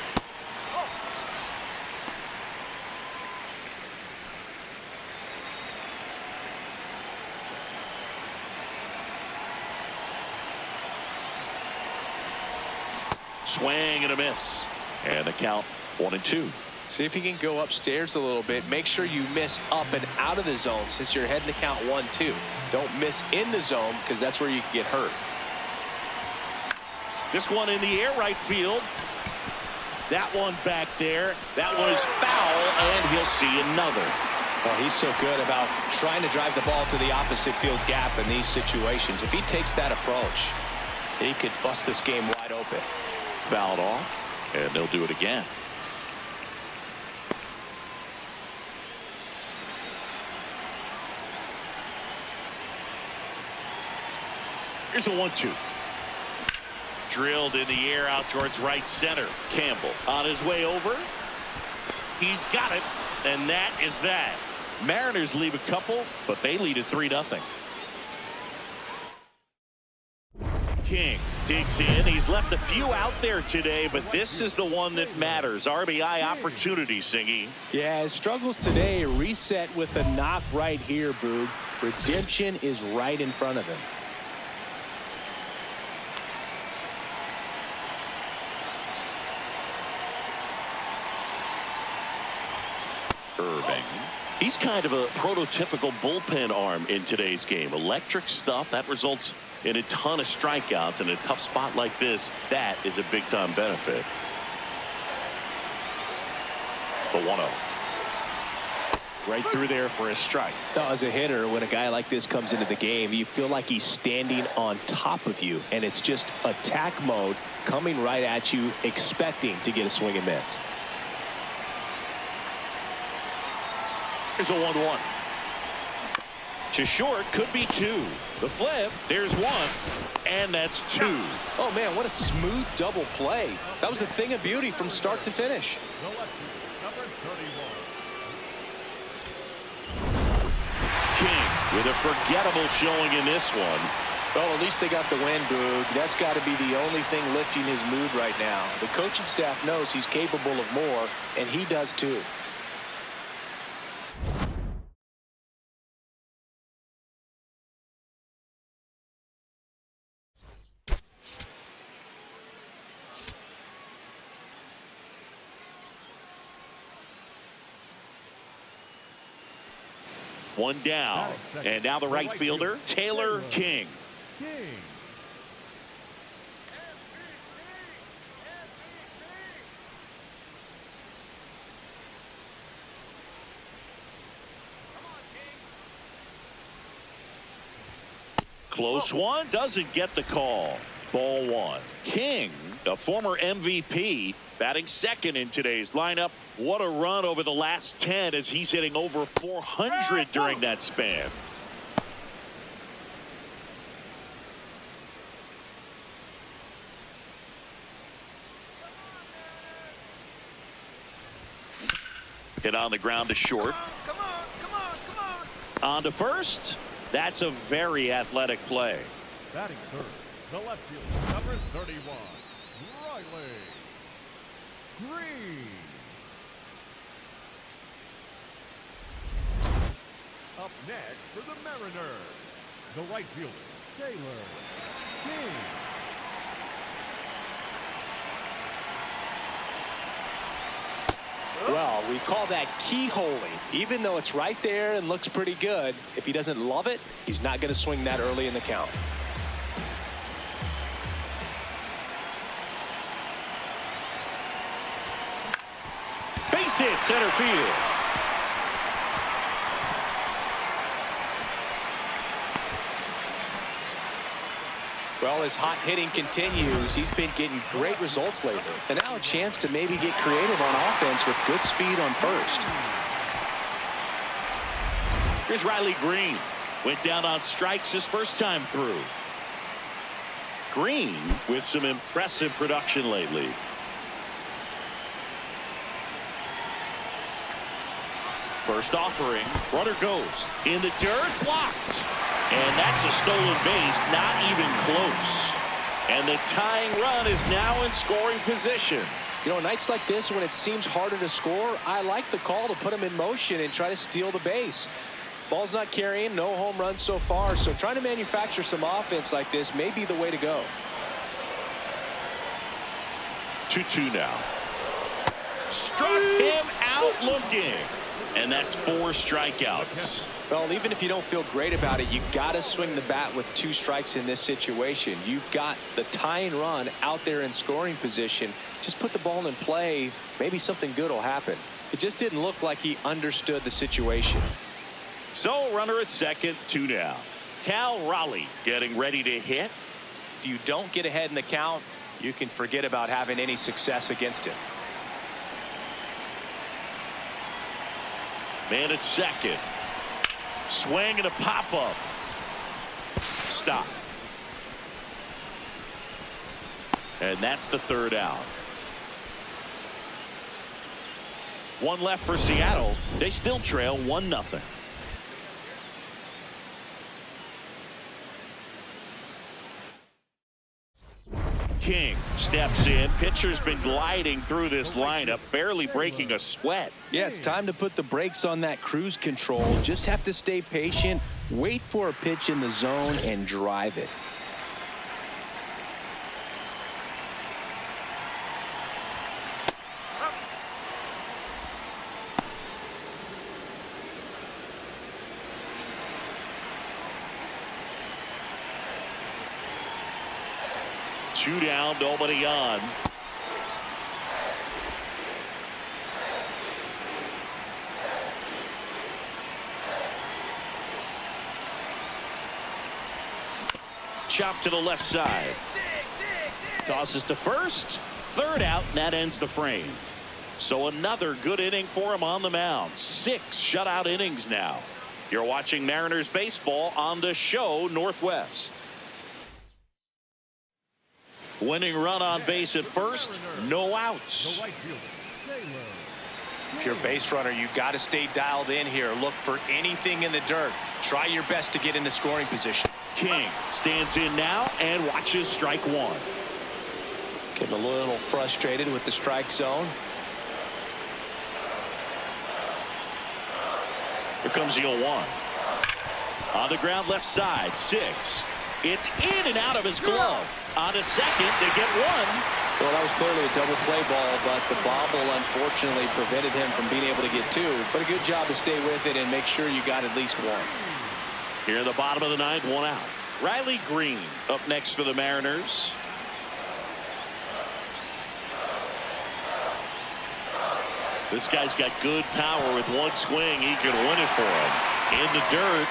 Swing and a miss. And the count 1-2. See if you can go upstairs a little bit. Make sure you miss up and out of the zone since you're heading to count 1-2. Don't miss in the zone because that's where you can get hurt. This one in the air right field. That one back there. That one is foul, and he'll see another. Well, he's so good about trying to drive the ball to the opposite field gap in these situations. If he takes that approach, he could bust this game wide open. Fouled off, and they'll do it again. Here's a 1-2. Drilled in the air out towards right center. Campbell on his way over. He's got it, and that is that. Mariners leave a couple, but they lead at 3-0. King digs in. He's left a few out there today, but this is the one that matters. RBI opportunity, Singy. Yeah, his struggles today reset with a knock right here, Boog. Redemption is right in front of him. Irving. He's kind of a prototypical bullpen arm in today's game. Electric stuff that results in a ton of strikeouts. In a tough spot like this, that is a big-time benefit. The 1-0. Right through there for a strike. Now, as a hitter, when a guy like this comes into the game, you feel like he's standing on top of you, and it's just attack mode coming right at you, expecting to get a swing and miss. Here's a 1-1. To short, could be 2. The flip, there's 1, and that's 2. Oh, man, what a smooth double play. That was a thing of beauty from start to finish. Number 31. King with a forgettable showing in this one. Well, at least they got the win, Boog. That's got to be the only thing lifting his mood right now. The coaching staff knows he's capable of more, and he does too. One down, and now the right fielder, Taylor King. Close one, doesn't get the call. Ball 1. King, a former MVP, batting second in today's lineup. What a run over the last 10 as he's hitting over 400 during that span. Hit on the ground to short. Come on. On to first. That's a very athletic play. Batting third, the left fielder, number 31, Riley Green. Up next for the Mariners, the right fielder, Taylor King. Well, we call that keyholing. Even though it's right there and looks pretty good, if he doesn't love it, he's not going to swing that early in the count. Base hit, center field. Well, as hot hitting continues, he's been getting great results lately. And now a chance to maybe get creative on offense with good speed on first. Here's Riley Green. Went down on strikes his first time through. Green with some impressive production lately. First offering. Runner goes in the dirt. Blocked. And that's a stolen base. Not even close. And the tying run is now in scoring position. You know, nights like this when it seems harder to score, I like the call to put him in motion and try to steal the base. Ball's not carrying, no home runs so far, so trying to manufacture some offense like this may be the way to go. 2-2 now. Struck him out looking. And that's 4 strikeouts. Well, even if you don't feel great about it, you got to swing the bat with 2 strikes in this situation. You've got the tying run out there in scoring position. Just put the ball in play. Maybe something good will happen. It just didn't look like he understood the situation. So runner at second, 2 down. Cal Raleigh getting ready to hit. If you don't get ahead in the count, you can forget about having any success against him. Man at second. Swing and a pop-up. Stop. And that's the 3rd out. 1 left for Seattle. They still trail 1-0. King steps in. Pitcher's been gliding through this lineup, barely breaking a sweat. Yeah, it's time to put the brakes on that cruise control. Just have to stay patient, wait for a pitch in the zone, and drive it. Two down, nobody on. Chop to the left side. Tosses to first. 3rd out, and that ends the frame. So another good inning for him on the mound. 6 shutout innings now. You're watching Mariners baseball on the show Northwest. Winning run on base at first, no outs. If you're a base runner, you got to stay dialed in here. Look for anything in the dirt. Try your best to get into scoring position. King stands in now and watches strike 1. Getting a little frustrated with the strike zone. Here comes the 0-1. On the ground left side, 6. It's in and out of his glove. On to second to get 1. Well, that was clearly a double play ball, but the bobble unfortunately prevented him from being able to get 2. But a good job to stay with it and make sure you got at least 1. Here in the bottom of the 9th, 1 out. Riley Green up next for the Mariners. This guy's got good power. With 1 swing, he can win it for him. In the dirt.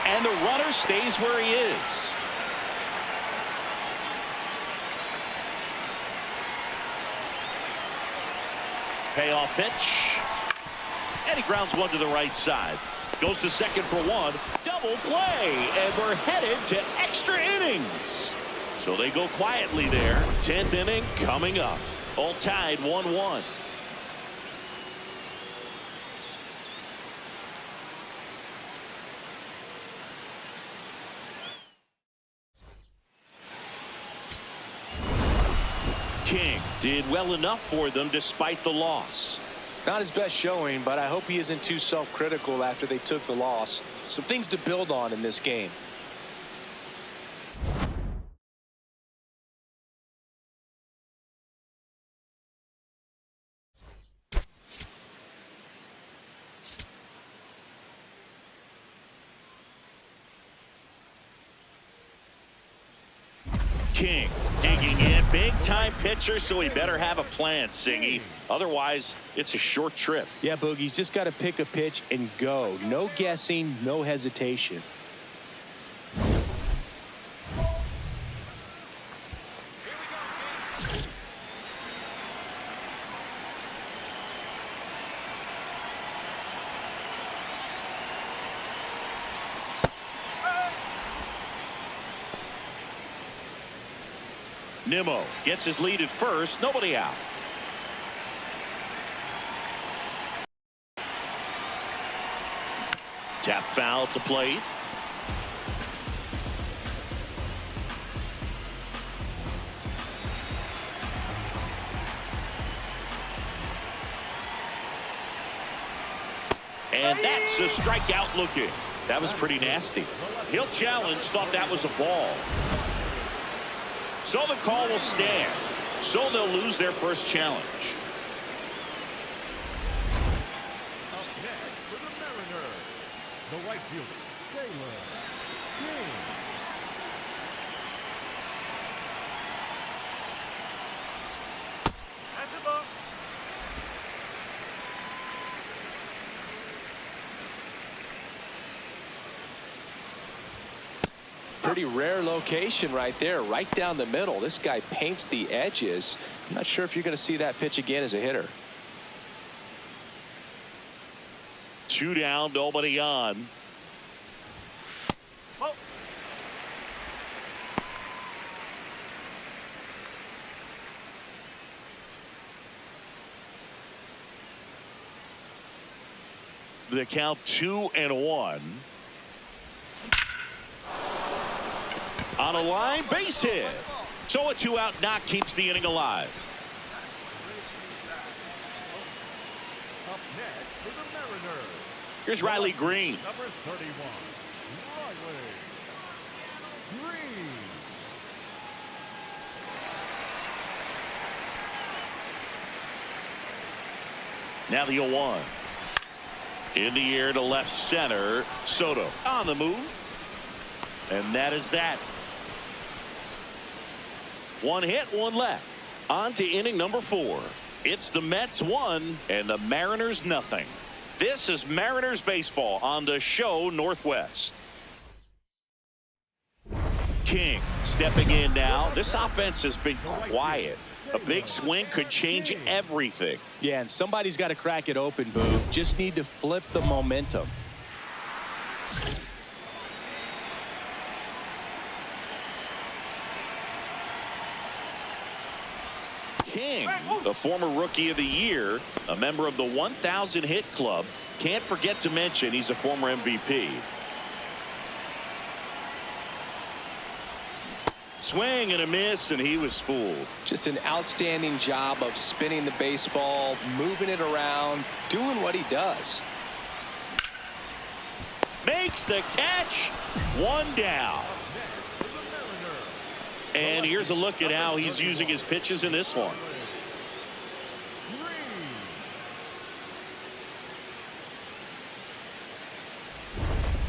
And the runner stays where he is. Payoff pitch. And he grounds 1 to the right side. Goes to second for 1. Double play. And we're headed to extra innings. So they go quietly there. 10th inning coming up. All tied 1-1. King did well enough for them despite the loss. Not his best showing, but I hope he isn't too self-critical after they took the loss. Some things to build on in this game. King digging in, big time pitcher, so he better have a plan, Singy. Otherwise, it's a short trip. Yeah, Boogie's just got to pick a pitch and go. No guessing, no hesitation. Nimmo gets his lead at first, nobody out. Tap foul at the plate. And that's a strikeout looking. That was pretty nasty. He'll challenge, thought that was a ball. So the call will stand. So they'll lose their first challenge. Up next for the Mariners, the right fielder, Taylor King. That's the ball. Pretty rare location right there, right down the middle. This guy paints the edges. I'm not sure if you're going to see that pitch again as a hitter. 2 down, nobody on. Oh. The count 2-1. On a line, base hit. So a 2-out knock keeps the inning alive. Up next for the Mariners, Here's Riley Green. number 31, Riley Green. Now the 0-1. In the air to left center. Soto on the move. And that is that. 1 hit, 1 left. On to inning number 4. It's the Mets 1 and the Mariners nothing. This is Mariners baseball on the show Northwest. King stepping in now. This offense has been quiet. A big swing could change everything. Yeah, and somebody's got to crack it open, Boo. Just need to flip the momentum. King, the former Rookie of the Year, a member of the 1,000 hit club. Can't forget to mention he's a former MVP. Swing and a miss, and he was fooled. Just an outstanding job of spinning the baseball, moving it around, doing what he does. Makes the catch. 1 down. And here's a look at how he's using his pitches in this one.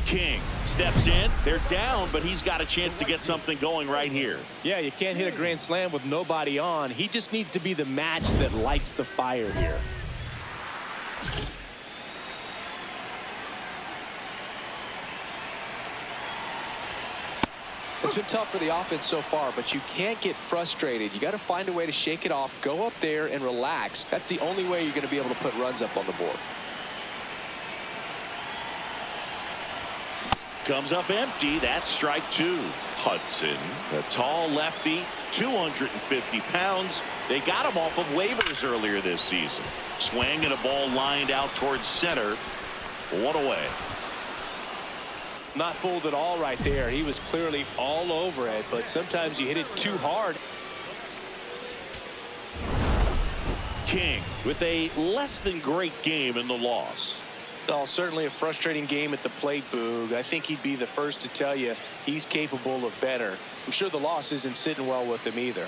King steps in. They're down, but he's got a chance to get something going right here. Yeah, you can't hit a grand slam with nobody on. He just needs to be the match that lights the fire here. It's been tough for the offense so far, but you can't get frustrated. You got to find a way to shake it off, go up there and relax. That's the only way you're going to be able to put runs up on the board. Comes up empty. That's strike 2. Hudson, the tall lefty, 250 pounds. They got him off of waivers earlier this season. Swing and a ball lined out towards center. 1 away. Not fooled at all right there. He was clearly all over it, but sometimes you hit it too hard. King with a less than great game in the loss. Oh, certainly a frustrating game at the plate, Boog. I think he'd be the first to tell you he's capable of better. I'm sure the loss isn't sitting well with him either.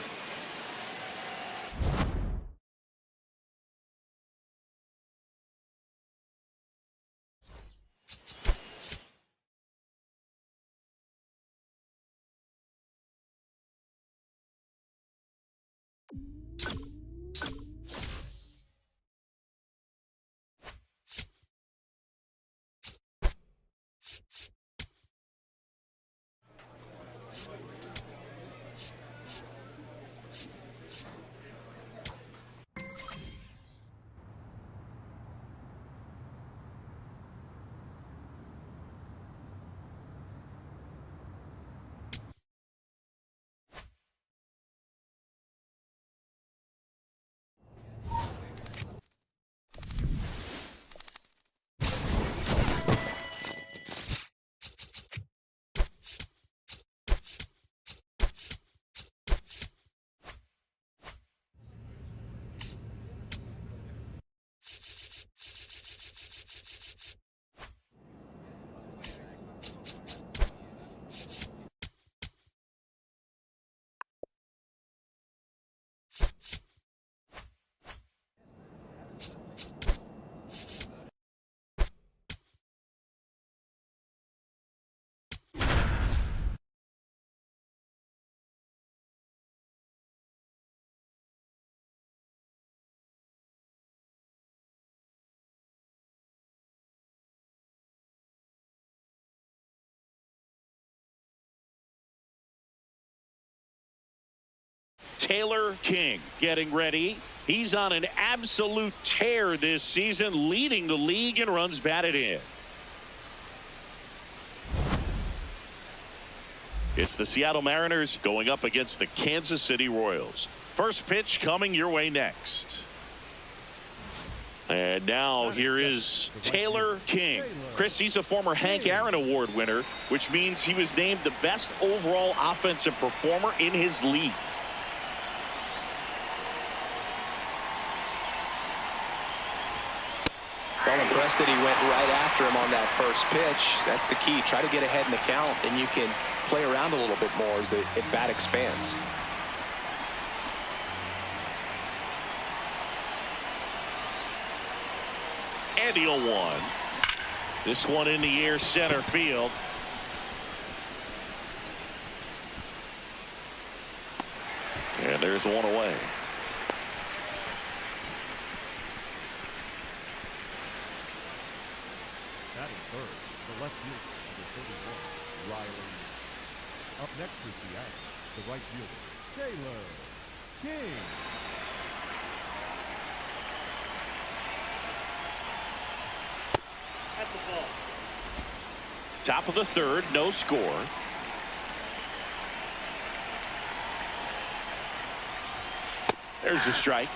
Taylor King getting ready. He's on an absolute tear this season, leading the league in runs batted in. It's the Seattle Mariners going up against the Kansas City Royals. First pitch coming your way next. And now here is Taylor King. Chris, he's a former Hank Aaron Award winner, which means he was named the best overall offensive performer in his league. Well, impressed that he went right after him on that first pitch. That's the key. Try to get ahead in the count, and you can play around a little bit more as the at-bat expands. And the 0-1. This one in the air, center field. And there's one away. Batting third, the left fielder, number 31, Riley. Up next for Seattle, the right fielder, Taylor King. That's the ball. Top of the third, no score. There's a strike.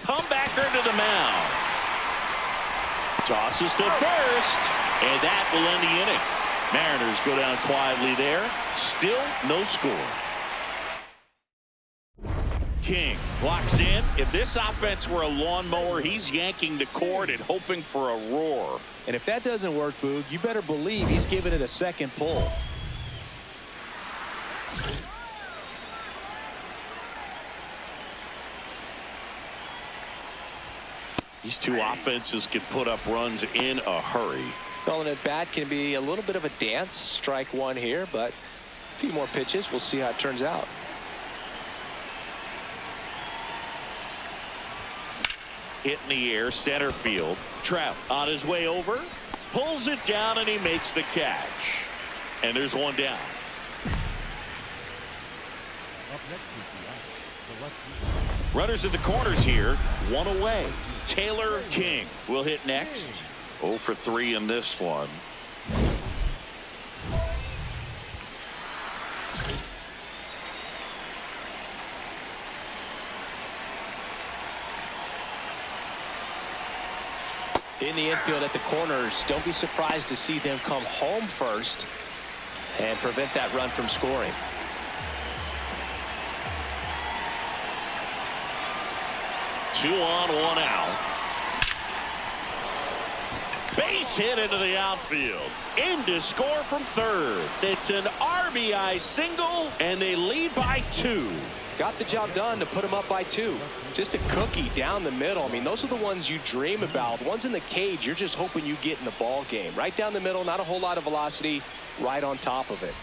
Comebacker to the mound. Tosses to first, and that will end the inning. Mariners go down quietly there. Still no score. King blocks in. If this offense were a lawnmower, he's yanking the cord and hoping for a roar. And if that doesn't work, Boog, you better believe he's giving it a second pull. These two offenses can put up runs in a hurry. Well, an at-bat can be a little bit of a dance. Strike one here, but a few more pitches. We'll see how it turns out. Hit in the air, center field. Trout on his way over, pulls it down, and he makes the catch. And there's one down. Up next for Seattle, the left fielder. Runners in the corners here, one away. Taylor King will hit next. 0 for 3 in this one. In the infield at the corners, don't be surprised to see them come home first and prevent that run from scoring. Two on, one out. Base hit into the outfield. In to score from third. It's an RBI single, and they lead by 2. Got the job done to put them up by 2. Just a cookie down the middle. I mean, those are the ones you dream about. Ones in the cage, you're just hoping you get in the ball game. Right down the middle, not a whole lot of velocity, right on top of it.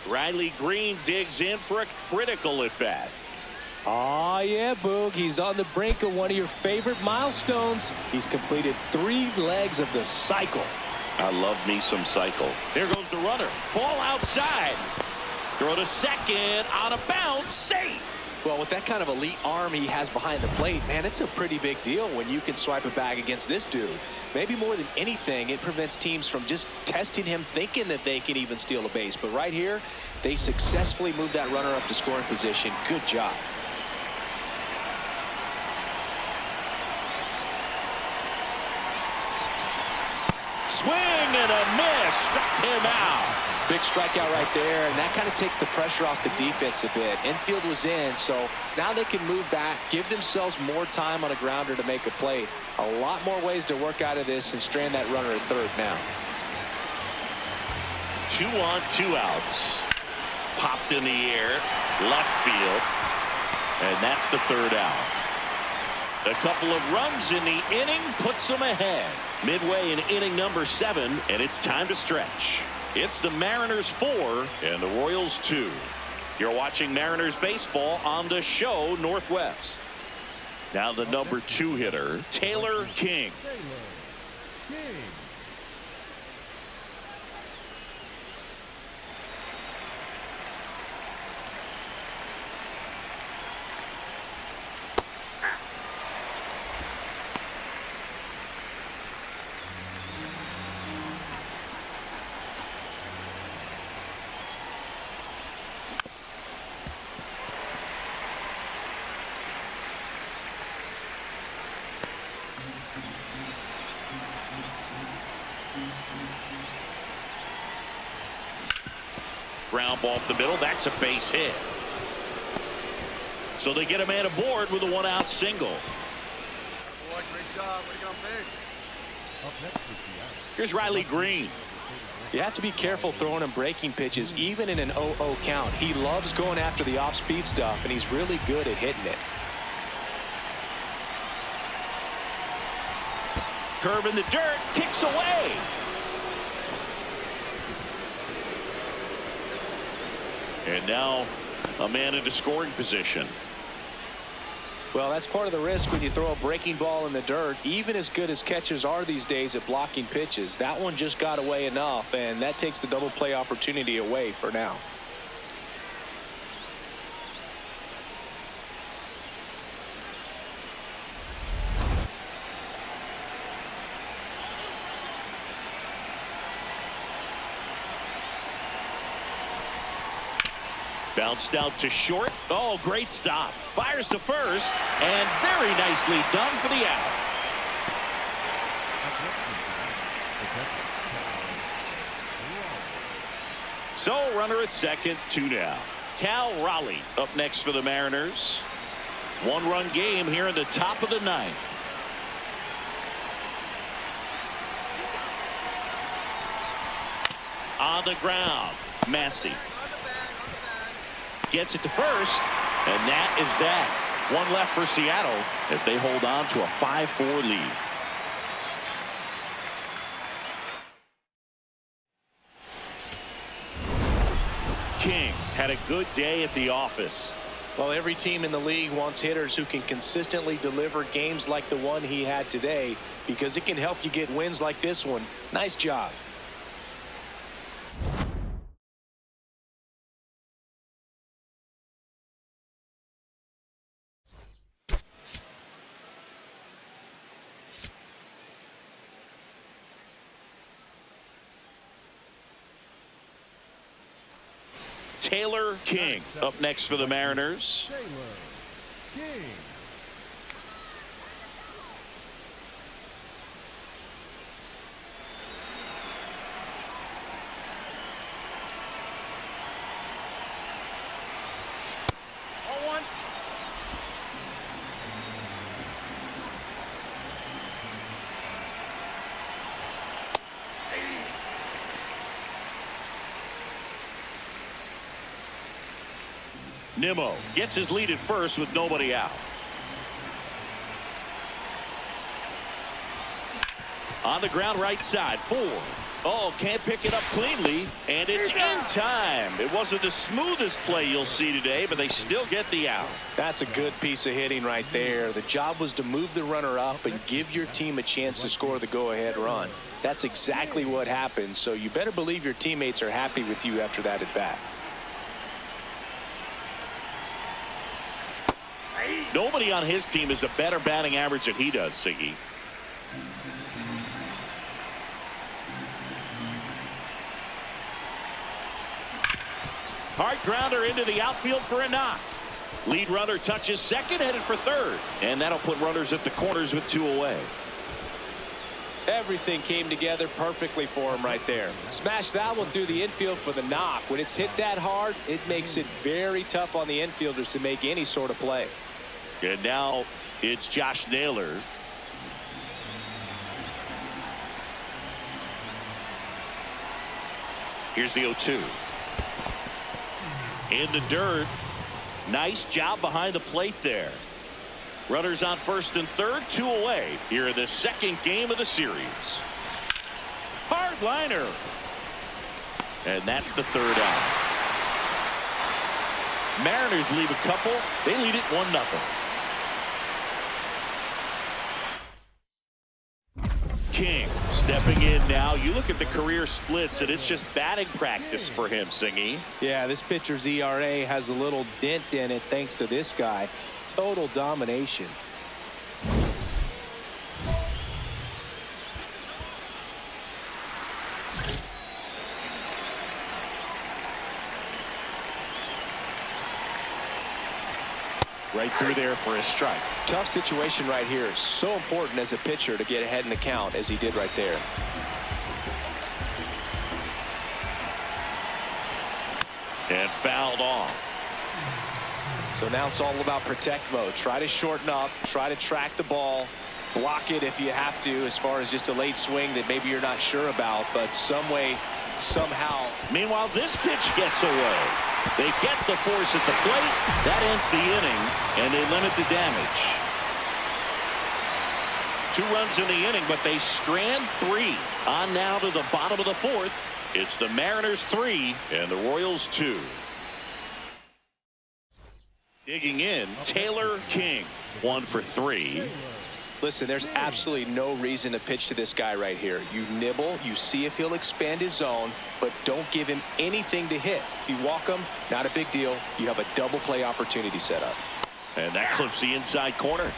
Riley Green digs in for a critical at bat. Oh, yeah, Boog. He's on the brink of one of your favorite milestones. He's completed 3 legs of the cycle. I love me some cycle. There goes the runner. Ball outside. Throw to second on a bounce. Safe. Well, with that kind of elite arm he has behind the plate, man, it's a pretty big deal when you can swipe a bag against this dude. Maybe more than anything, it prevents teams from just testing him, thinking that they can even steal a base. But right here, they successfully moved that runner up to scoring position. Good job. Swing and a miss. Struck him out. Big strikeout right there, and that kind of takes the pressure off the defense a bit. Infield was in, so now they can move back, give themselves more time on a grounder to make a play. A lot more ways to work out of this and strand that runner at third now. 2 on, 2 outs. Popped in the air, left field, and that's the third out. A couple of runs in the inning puts them ahead. Midway in inning number 7, and it's time to stretch. It's the Mariners 4 and the Royals 2. You're watching Mariners baseball on the show Northwest. Now the number 2 hitter, Taylor King. King. Ground ball up the middle. That's a base hit. So they get a man aboard with a 1-out single. Boy, great job. Way to get on base. Up next is the out. Here's Riley Green. You have to be careful throwing him breaking pitches, even in an 0-0 count. He loves going after the off-speed stuff, and he's really good at hitting it. Curve in the dirt. Kicks away. And now a man into scoring position. Well, that's part of the risk when you throw a breaking ball in the dirt. Even as good as catchers are these days at blocking pitches, that one just got away enough, and that takes the double play opportunity away for now. Bounced out to short. Oh, great stop. Fires to first, and very nicely done for the out. So runner at second, 2 down. Cal Raleigh up next for the Mariners. 1-run game here in the top of the 9th. On the ground, Massey gets it to first, and that is that. 1 left for Seattle as they hold on to a 5-4 lead. King had a good day at the office. Well, every team in the league wants hitters who can consistently deliver games like the one he had today, because it can help you get wins like this one. Nice job. Taylor King up next for the Mariners. Taylor King. Nimmo gets his lead at first with nobody out. On the ground right side, 4. Oh, can't pick it up cleanly, and it's in time. It wasn't the smoothest play you'll see today, but they still get the out. That's a good piece of hitting right there. The job was to move the runner up and give your team a chance to score the go-ahead run. That's exactly what happened, so you better believe your teammates are happy with you after that at bat. Nobody on his team has a better batting average than he does, Siggy. Hard grounder into the outfield for a knock. Lead runner touches second, headed for third. And that'll put runners at the corners with 2 away. Everything came together perfectly for him right there. Smash that one through the infield for the knock. When it's hit that hard, it makes it very tough on the infielders to make any sort of play. And now it's Josh Naylor. Here's the 0-2. In the dirt. Nice job behind the plate there. Runners on first and third, 2 away here in the second game of the series. Hard liner. And that's the 3rd out. Mariners leave a couple. They lead it 1-0. stepping in now. You look at the career splits, and it's just batting practice for him, Singy. Yeah, this pitcher's ERA has a little dent in it thanks to this guy. Total domination. Right through there for a strike. Tough situation right here. So important as a pitcher to get ahead in the count as he did right there. And fouled off. So now it's all about protect mode. Try to shorten up, try to track the ball, block it if you have to, as far as just a late swing that maybe you're not sure about, but some way, somehow. Meanwhile, this pitch gets away. They get the force at the plate. That ends the inning, and they limit the damage. 2 runs in the inning, but they strand 3. On now to the bottom of the 4th. It's the Mariners 3 and the Royals 2. Digging in, Taylor King, 1 for 3. Listen, there's absolutely no reason to pitch to this guy right here. You nibble, you see if he'll expand his zone, but don't give him anything to hit. If you walk him, not a big deal. You have a double play opportunity set up. And that clips the inside corner.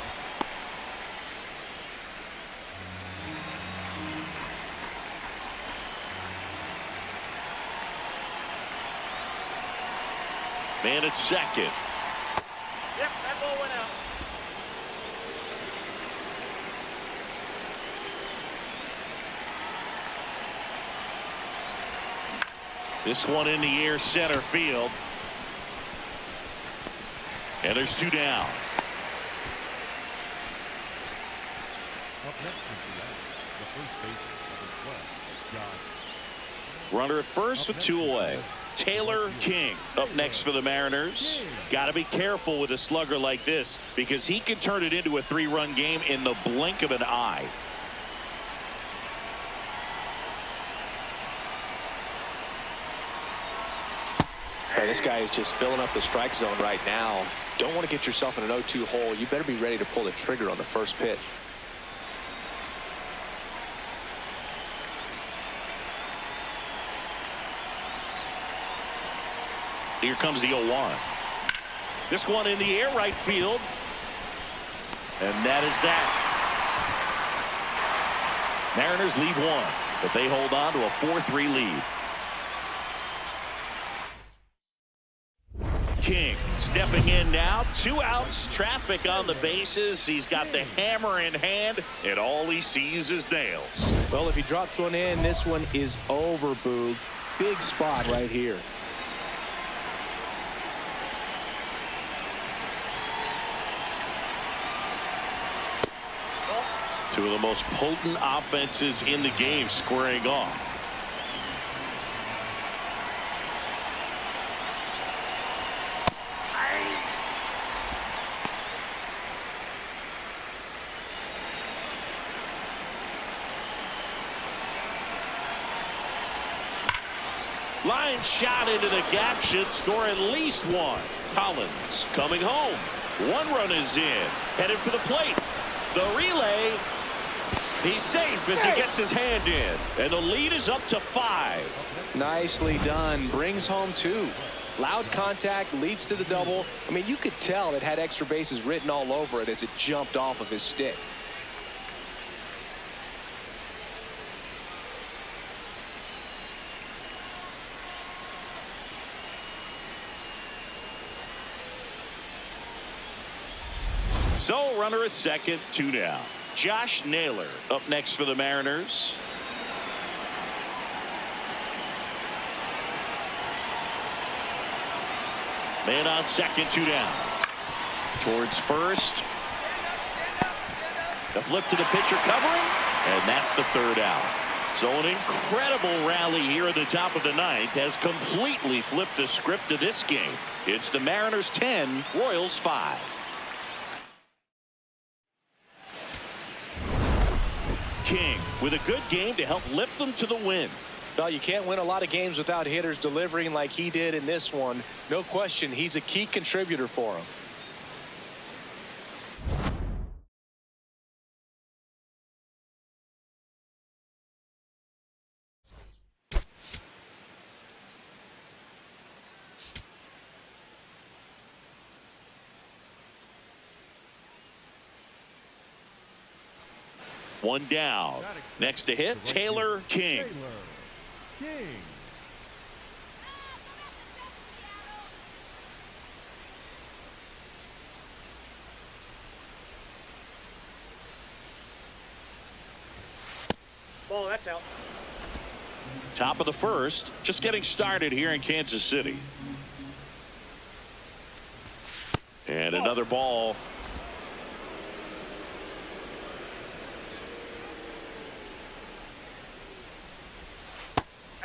Man at second. Yep, that ball went out. This one in the air, center field. And there's 2 down. Up next is the first baseman, number 12, Josh. Runner at first with 2 away. Taylor King up next for the Mariners. Got to be careful with a slugger like this because he can turn it into a 3-run game in the blink of an eye. Hey, this guy is just filling up the strike zone right now. Don't want to get yourself in an 0-2 hole. You better be ready to pull the trigger on the first pitch. Here comes the 0-1. This one in the air, right field. And that is that. Mariners lead 1, but they hold on to a 4-3 lead. King stepping in now. 2 outs, traffic on the bases. He's got the hammer in hand, and all he sees is nails. Well, if he drops one in, this one is over, Boog. Big spot right here. Two of the most potent offenses in the game squaring off. Line shot into the gap should score at least 1. Collins coming home. 1 run is in. Headed for the plate. The relay. He's safe as he gets his hand in. And the lead is up to 5. Nicely done. Brings home 2. Loud contact leads to the double. I mean, you could tell it had extra bases written all over it as it jumped off of his stick. So runner at second, 2 down. Josh Naylor up next for the Mariners. Man on second, 2 down. Towards first. The flip to the pitcher covering, and that's the 3rd out. So an incredible rally here at the top of the 9th has completely flipped the script of this game. It's the Mariners 10, Royals 5. King with a good game to help lift them to the win. Well, you can't win a lot of games without hitters delivering like he did in this one. No question, he's a key contributor for him. One down. Next to hit, Taylor King. Ball, that's out. Top of the first, just getting started here in Kansas City. And another ball.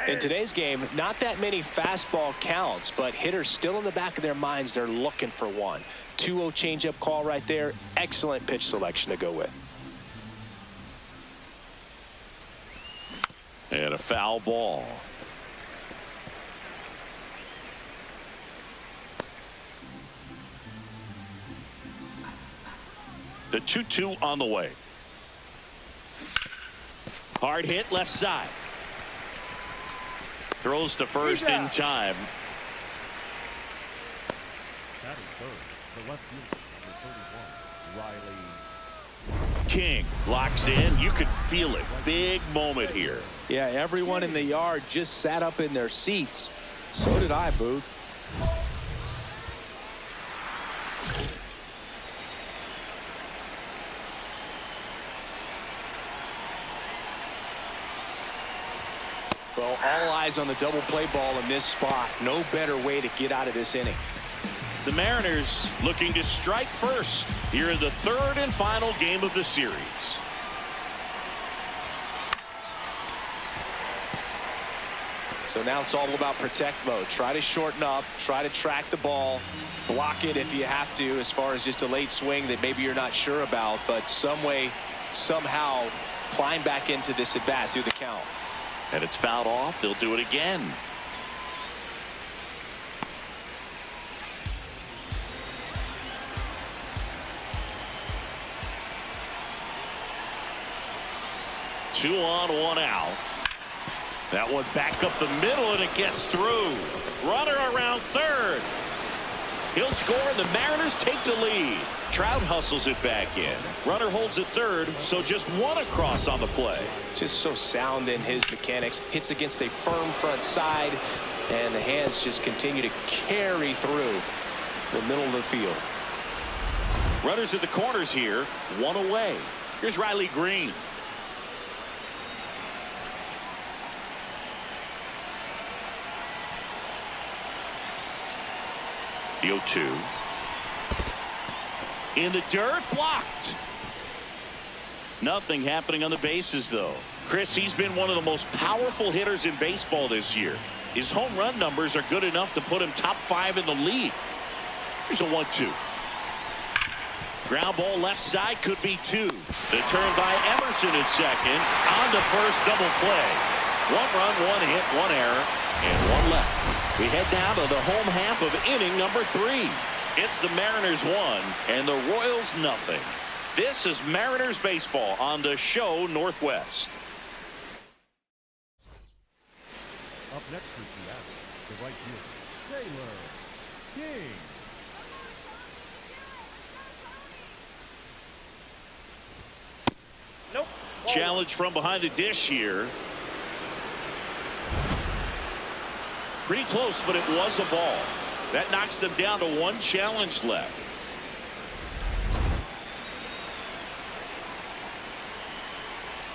In today's game, not that many fastball counts, but hitters still in the back of their minds, they're looking for one. 2-0 changeup call right there. Excellent pitch selection to go with. And a foul ball. The 2-2 on the way. Hard hit left side. Throws to first in time. Batting third, the left fielder, number 31, Riley. King locks in. You could feel it. Big moment here. Yeah, everyone in the yard just sat up in their seats. So did I, Boog. Well, all eyes on the double play ball in this spot. No better way to get out of this inning. The Mariners looking to strike first here in the third and final game of the series. So now it's all about protect mode. Try to shorten up, try to track the ball, block it if you have to, as far as just a late swing that maybe you're not sure about, but some way, somehow climb back into this at bat through the count. And it's fouled off. They'll do it again. Two on, one out. That one back up the middle, and it gets through. Runner around third. He'll score, and the Mariners take the lead. Trout hustles it back in. Runner holds it third, so just one across on the play. Just so sound in his mechanics. Hits against a firm front side, and the hands just continue to carry through the middle of the field. Runners at the corners here, one away. Here's Riley Green. The 0-2. In the dirt, blocked. Nothing happening on the bases, though. Chris, he's been one of the most powerful hitters in baseball this year. His home run numbers are good enough to put him top 5 in the league. Here's a 1-2. Ground ball left side, could be 2. The turn by Emerson at second. On to first, double play. 1 run, 1 hit, 1 error, and 1 left. We head down to the home half of inning number 3. It's the Mariners 1 and the Royals nothing. This is Mariners baseball on the show Northwest. Up next is Seattle, the right fielder, Taylor King. Nope. Challenge from behind the dish here. Pretty close, but it was a ball. That knocks them down to 1 challenge left.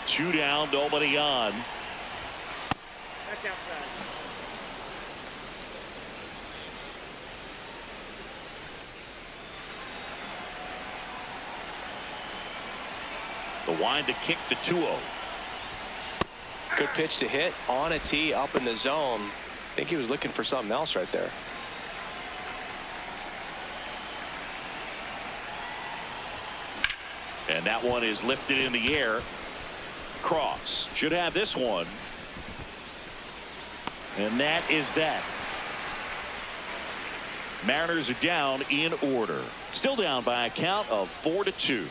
Two down, nobody on. That's outside. The wind to kick the 2-0. Good pitch to hit on a tee up in the zone. I think he was looking for something else right there. And that one is lifted in the air. Cross should have this one. And that is that. Mariners are down in order. Still down by a count of 4-2.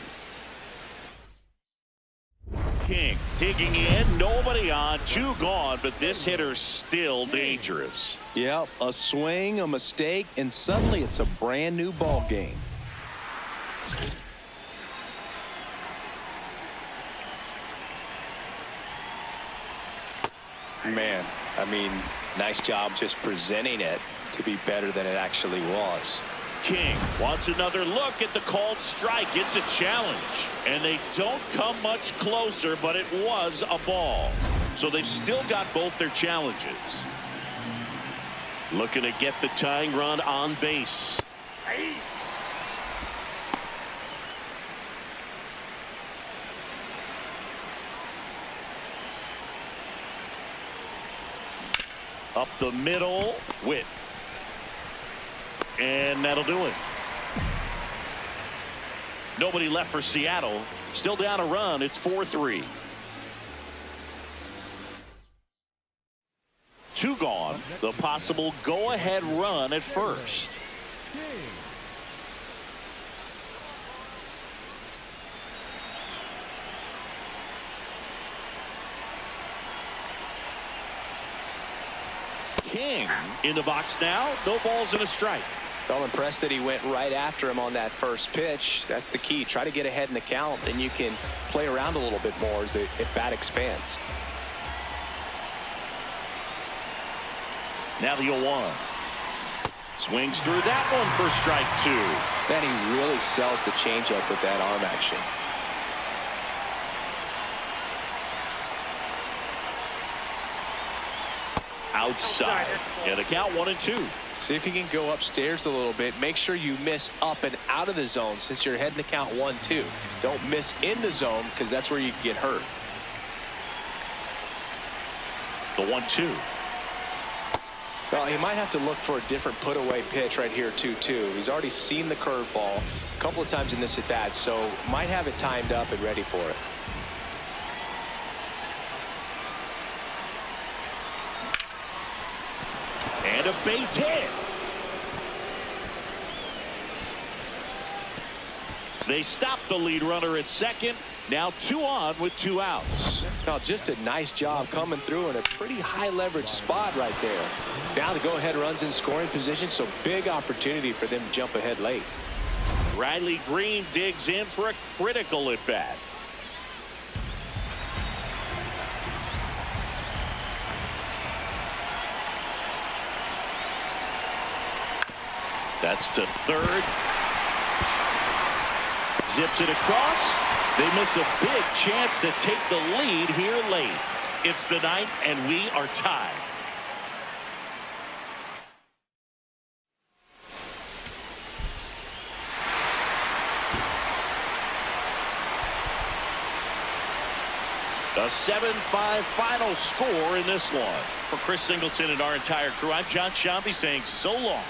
King digging in, nobody on, 2 gone, but this hitter's still dangerous. Yep, a swing, a mistake, and suddenly it's a brand new ball game. Man, I mean, nice job just presenting it to be better than it actually was. King wants another look at the called strike. It's a challenge, and they don't come much closer, but it was a ball. So they've still got both their challenges. Looking to get the tying run on base. Hey. Up the middle, Witt. And that'll do it. Nobody left for Seattle. Still down a run. It's 4-3. 2 gone. The possible go-ahead run at first. King in the box now. No balls and a strike. I'm impressed that he went right after him on that first pitch. That's the key. Try to get ahead in the count, then you can play around a little bit more as the at-bat expands. Now the 0-1. Swings through that one for strike 2. Man, he really sells the changeup with that arm action. Outside. Yeah, the count 1-2. See if you can go upstairs a little bit. Make sure you miss up and out of the zone since you're heading to count 1-2. Don't miss in the zone because that's where you can get hurt. The 1-2. Well, he might have to look for a different put-away pitch right here, 2-2. He's already seen the curveball a couple of times in this at-bat, so might have it timed up and ready for it. And a base hit. They stop the lead runner at second. Now 2 on with 2 outs. Now just a nice job coming through in a pretty high leverage spot right there. Now the go-ahead runs in scoring position, so big opportunity for them to jump ahead late. Riley Green digs in for a critical at bat. That's to third. Zips it across. They miss a big chance to take the lead here late. It's the 9th, and we are tied. A 7-5 final score in this one. For Chris Singleton and our entire crew, I'm John Shambi saying so long.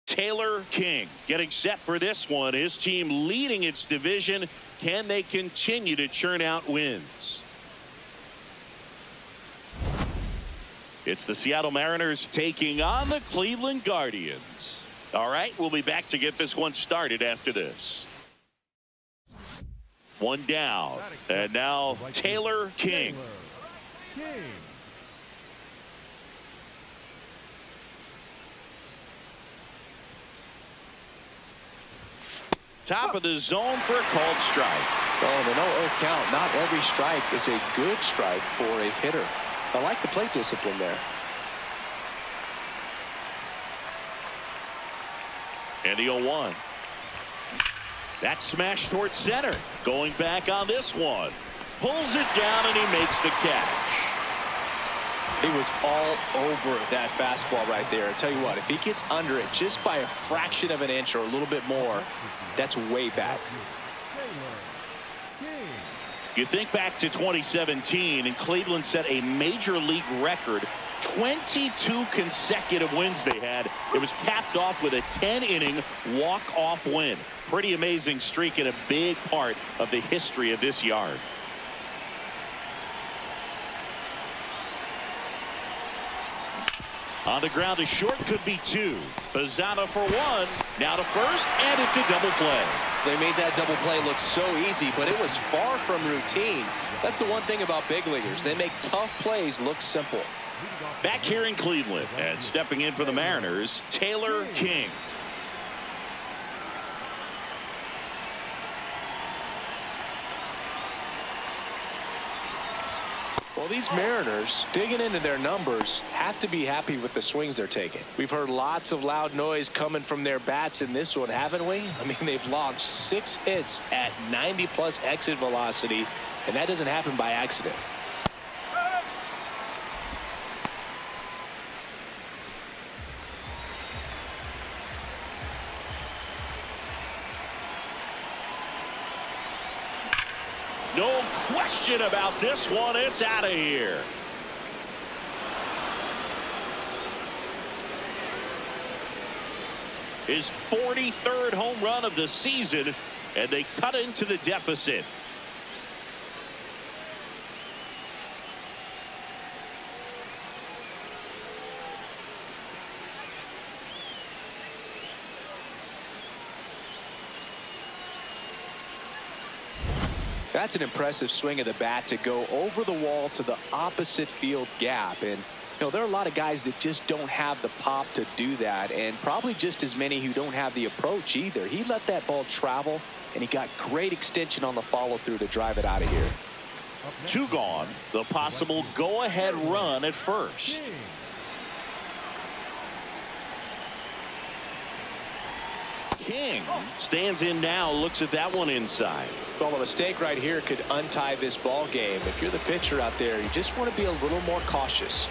Taylor King getting set for this one. His team leading its division. Can they continue to churn out wins? It's the Seattle Mariners taking on the Cleveland Guardians. All right, we'll be back to get this one started after this. 1 down, and now Taylor King. Top of the zone for a called strike. Well, in an 0-0 count, not every strike is a good strike for a hitter. I like the plate discipline there. And the 0-1. That smash towards center. Going back on this one. Pulls it down and he makes the catch. He was all over that fastball right there. I tell you what, if he gets under it just by a fraction of an inch or a little bit more, that's way back. You think back to 2017 and Cleveland set a major league record. 22 consecutive wins they had. It was capped off with a 10-inning walk-off win. Pretty amazing streak and a big part of the history of this yard. On the ground to short, could be two. Pizzano for one. Now to first, and it's a double play. They made that double play look so easy, but it was far from routine. That's the one thing about big leaguers. They make tough plays look simple. Back here in Cleveland, and stepping in for the Mariners, Taylor King. Well, these Mariners, digging into their numbers, have to be happy with the swings they're taking. We've heard lots of loud noise coming from their bats in this one, haven't we? I mean, they've logged 6 hits at 90+ exit velocity, and that doesn't happen by accident. No question about this one. It's out of here. His 43rd home run of the season, and they cut into the deficit. That's an impressive swing of the bat to go over the wall to the opposite field gap. And, you know, there are a lot of guys that just don't have the pop to do that, and probably just as many who don't have the approach either. He let that ball travel, and he got great extension on the follow-through to drive it out of here. 2 gone. The possible go-ahead run at first. King stands in now, looks at that one inside. Well, a mistake right here could untie this ball game. If you're the pitcher out there, you just want to be a little more cautious.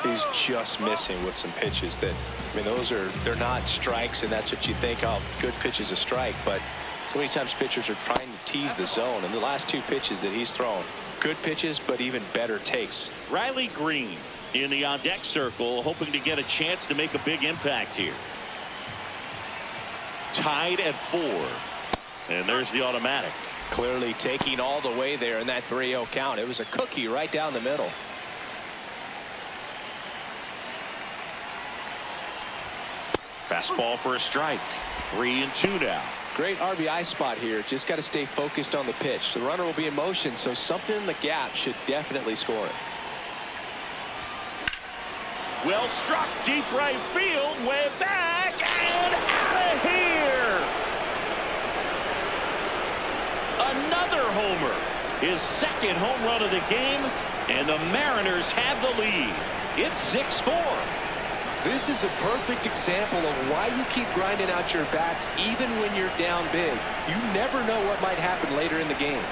He's just missing with some pitches that, I mean, they're not strikes, and that's what you think, oh, good pitch is a strike. But so many times pitchers are trying to tease the zone, and the last 2 pitches that he's thrown, good pitches, but even better takes. Riley Green in the on-deck circle, hoping to get a chance to make a big impact here. Tied at 4. And there's the automatic. Clearly taking all the way there in that 3-0 count. It was a cookie right down the middle. Fastball for a strike. 3-2 now. Great RBI spot here. Just got to stay focused on the pitch. The runner will be in motion, so something in the gap should definitely score it. Well struck, deep right field, way back and out of here. Another homer, his 2nd home run of the game, and the Mariners have the lead. It's 6-4. This is a perfect example of why you keep grinding out your bats even when you're down big. You never know what might happen later in the game.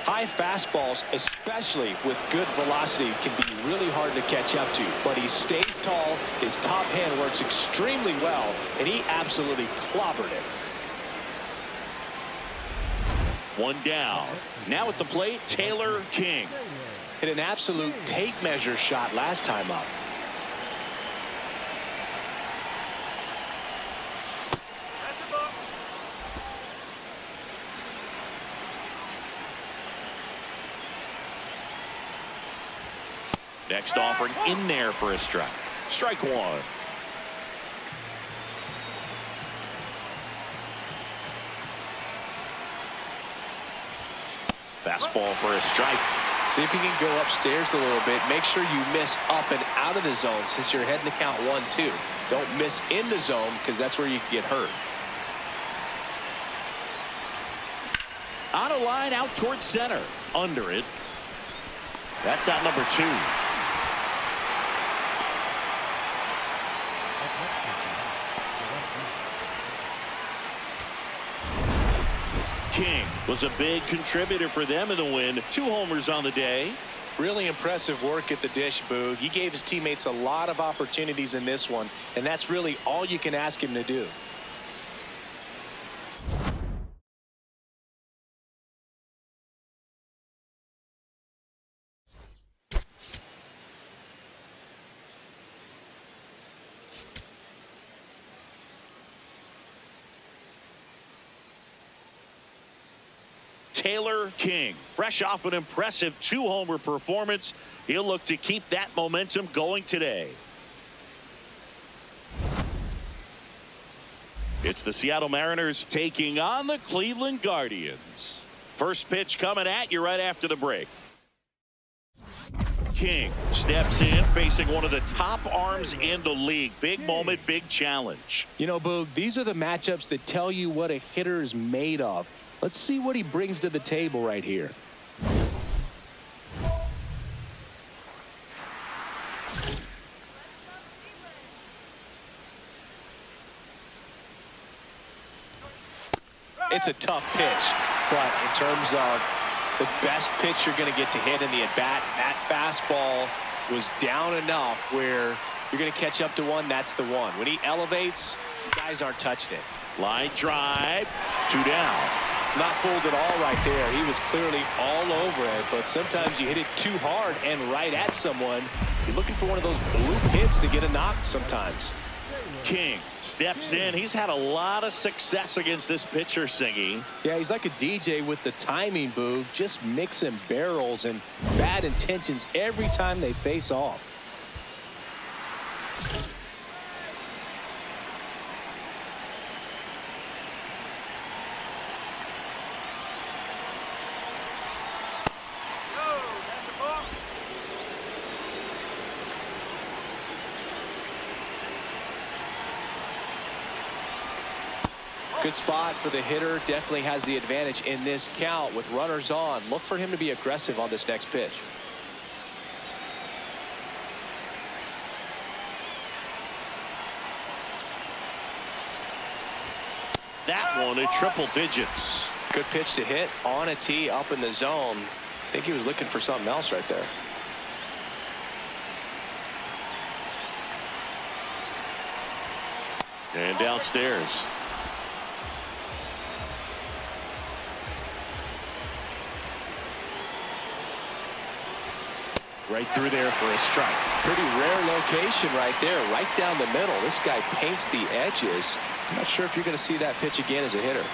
High fastballs, especially with good velocity, can be really hard to catch up to. But he stays tall, his top hand works extremely well, and he absolutely clobbered it. 1 down. Now at the plate, Taylor King. Hit an absolute tape measure shot last time up. Next offering in there for a strike. Strike 1. Fastball for a strike. See if you can go upstairs a little bit. Make sure you miss up and out of the zone since you're heading to count 1-2. Don't miss in the zone because that's where you can get hurt. On a line out towards center. Under it. That's out number 2. King was a big contributor for them in the win. 2 homers on the day. Really impressive work at the dish, Boog. He gave his teammates a lot of opportunities in this one, and that's really all you can ask him to do. Taylor King, fresh off an impressive 2-homer performance. He'll look to keep that momentum going today. It's the Seattle Mariners taking on the Cleveland Guardians. First pitch coming at you right after the break. King steps in, facing one of the top arms in the league. Big moment, big challenge. You know, Boog, these are the matchups that tell you what a hitter is made of. Let's see what he brings to the table right here. It's a tough pitch, but in terms of the best pitch you're going to get to hit in the at-bat, that fastball was down enough where you're going to catch up to one. That's the one. When he elevates, guys aren't touching it. Line drive, 2 down. Not fooled at all right there. He was clearly all over it, but sometimes you hit it too hard and right at someone. You're looking for one of those bloop hits to get a knock sometimes. King steps in. He's had a lot of success against this pitcher, Singy. Yeah, he's like a DJ with the timing, Boog. Just mixing barrels and bad intentions every time they face off. Good spot for the hitter. Definitely has the advantage in this count with runners on. Look for him to be aggressive on this next pitch. That one at triple digits. Good pitch to hit on a tee up in the zone. I think he was looking for something else right there. And downstairs. Right through there for a strike. Pretty rare location right there, right down the middle. This guy paints the edges. I'm not sure if you're going to see that pitch again as a hitter.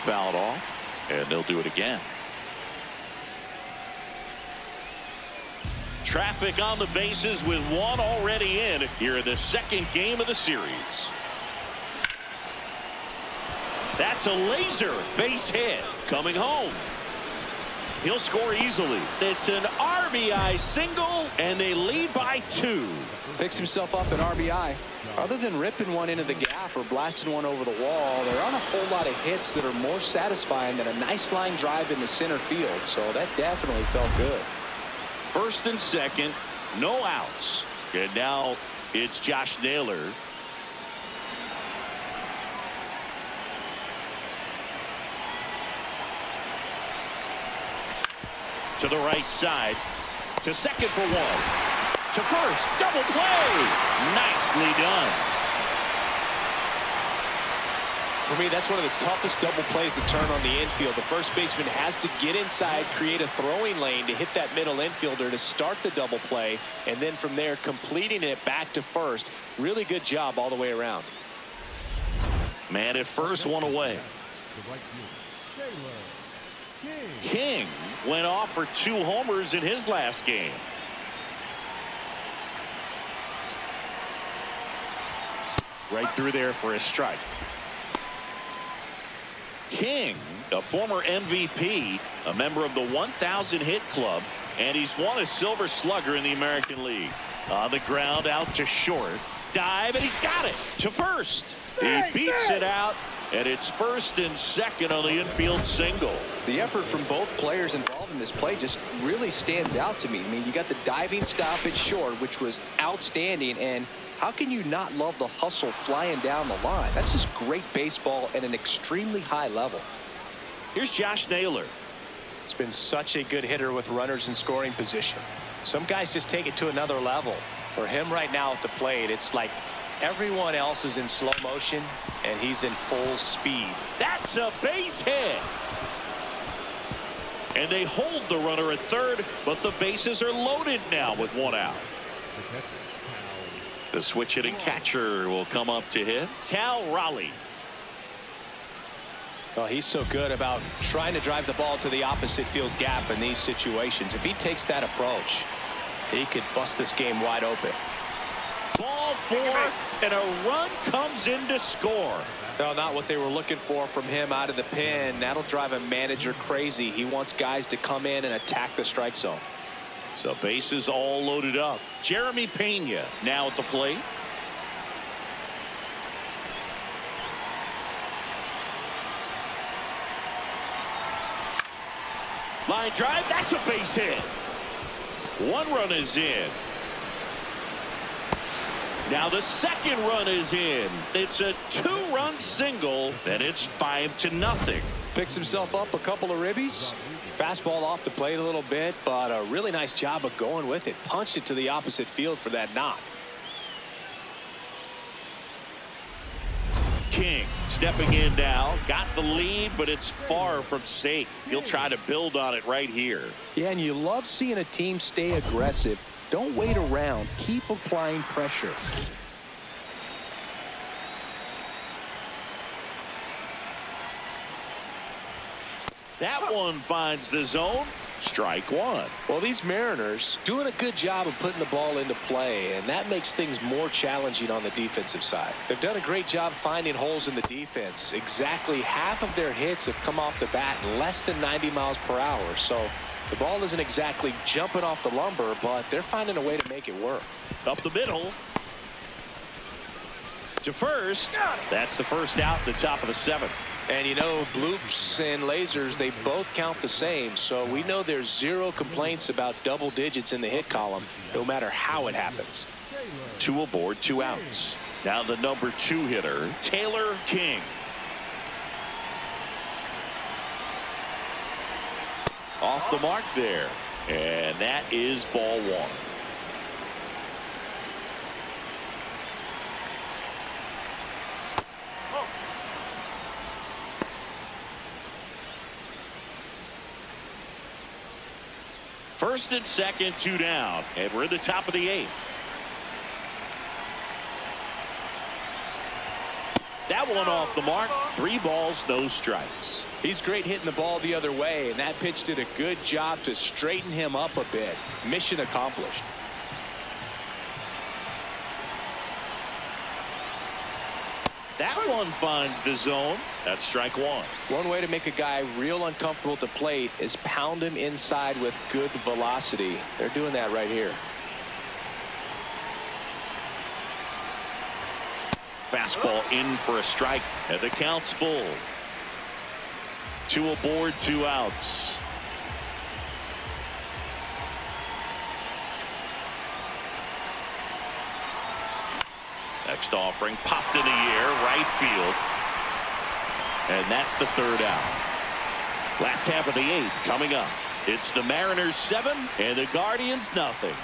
Fouled off, and they'll do it again. Traffic on the bases with one already in here in the second game of the series. That's a laser base hit coming home. He'll score easily. It's an RBI single, and they lead by 2. Picks himself up an RBI. Other than ripping one into the gap or blasting one over the wall, there aren't a whole lot of hits that are more satisfying than a nice line drive in the center field. So that definitely felt good. First and second, no outs. And now it's Josh Naylor. To the right side, to second for 1, to first, double play, nicely done. For me, that's one of the toughest double plays to turn on the infield. The first baseman has to get inside, create a throwing lane to hit that middle infielder to start the double play, and then from there completing it back to first. Really good job all the way around. Man at first, one away. The right fielder, Taylor King went off for 2 homers in his last game. Right through there for a strike. King, a former MVP, a member of the 1,000 hit club, and he's won a Silver Slugger in the American League. On the ground, out to short. dive, and he's got it to first. He beats it out, and it's first and second on the infield single. The effort from both players involved in this play just really stands out to me. I mean, you got the diving stoppage short, which was outstanding, and how can you not love the hustle flying down the line? That's just great baseball at an extremely high level. Here's Josh Naylor. It's been such a good hitter with runners in scoring position. Some guys just take it to another level. For him right now at the plate, it's like everyone else is in slow motion and he's in full speed. That's a base hit. And they hold the runner at third, but the bases are loaded now with one out. The switch hitting catcher will come up to hit. Cal Raleigh. Well, he's so good about trying to drive the ball to the opposite field gap in these situations. If he takes that approach, he could bust this game wide open. Ball four, and a run comes in to score. No, not what they were looking for from him out of the pen. That'll drive a manager crazy. He wants guys to come in and attack the strike zone. So bases all loaded up. Jeremy Pena now at the plate. Line drive, that's a base hit. One run is in. Now the second run is in. It's a two-run single, and it's 5-0. Picks himself up a couple of ribbies. Fastball off the plate a little bit, but a really nice job of going with it. Punched it to the opposite field for that knock. King stepping in now. Got the lead, but it's far from safe. He'll try to build on it right here. Yeah, and you love seeing a team stay aggressive. Don't wait around. Keep applying pressure. That one finds the zone. Strike one. Well, these Mariners doing a good job of putting the ball into play, and that makes things more challenging on the defensive side. They've done a great job finding holes in the defense. Exactly half of their hits have come off the bat in less than 90 miles per hour. So the ball isn't exactly jumping off the lumber, but they're finding a way to make it work. Up the middle. To first. That's the first out at the top of the seventh. And you know, bloops and lasers, they both count the same. So we know there's zero complaints about double digits in the hit column, no matter how it happens. Two aboard, 2 outs. Now the number 2 hitter, Taylor King. Off the mark there. And that is ball one. First and second, 2 down, and we're in the top of the 8th. That one off the mark. 3 balls, no strikes. He's great hitting the ball the other way, and that pitch did a good job to straighten him up a bit. Mission accomplished. That one finds the zone. That's strike one. One way to make a guy real uncomfortable at the plate is pound him inside with good velocity. They're doing that right here. Fastball in for a strike, and the count's full. 2 aboard, 2 outs. Next offering popped in the air, right field. And that's the 3rd out. Last half of the 8th coming up. It's the Mariners 7 and the Guardians nothing.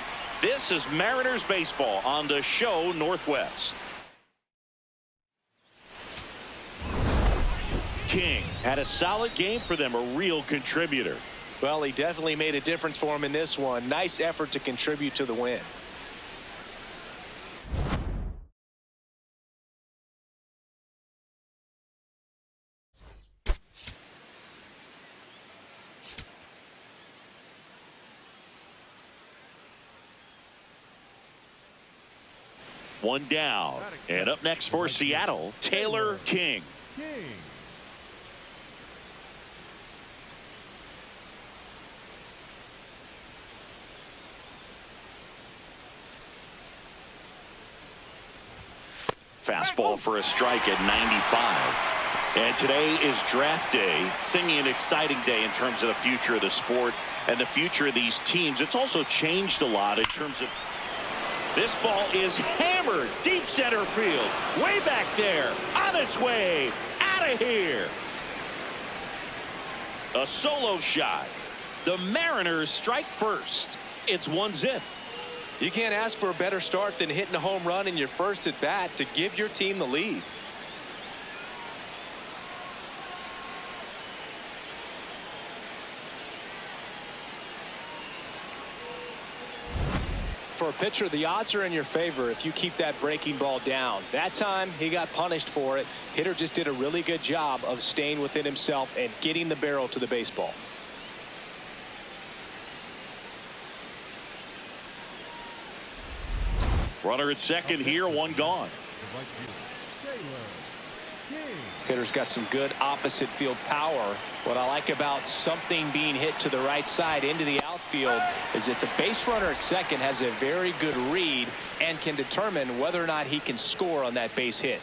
This is Mariners baseball on the show Northwest. King had a solid game for them, a real contributor. Well, he definitely made a difference for him in this one. Nice effort to contribute to the win. One down. And up next for Seattle, Taylor King. Fastball for a strike at 95. And today is draft day, singing an exciting day in terms of the future of the sport and the future of these teams. It's also changed a lot in terms of this ball is hammered deep center field, way back there, on its way out of here. A solo shot. The Mariners strike first. It's 1-0. You can't ask for a better start than hitting a home run in your first at bat to give your team the lead. For a pitcher, the odds are in your favor if you keep that breaking ball down. That time, he got punished for it. Hitter just did a really good job of staying within himself and getting the barrel to the baseball. Runner at second here, one gone. Hitter's got some good opposite field power. What I like about something being hit to the right side into the outfield is that the base runner at second has a very good read and can determine whether or not he can score on that base hit.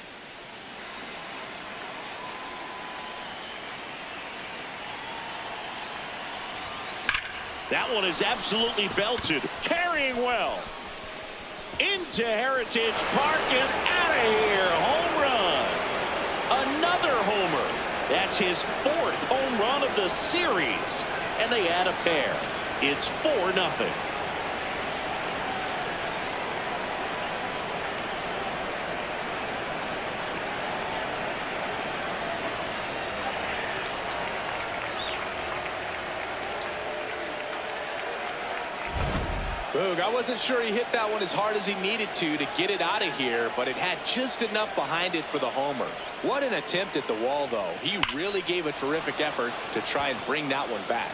That one is absolutely belted, carrying well. Into Heritage Park and out of here. Home run. Another homer. That's his fourth home run of the series. And they add a pair. It's 4-0. Boog, I wasn't sure he hit that one as hard as he needed to get it out of here, but it had just enough behind it for the homer. What an attempt at the wall, though. He really gave a terrific effort to try and bring that one back.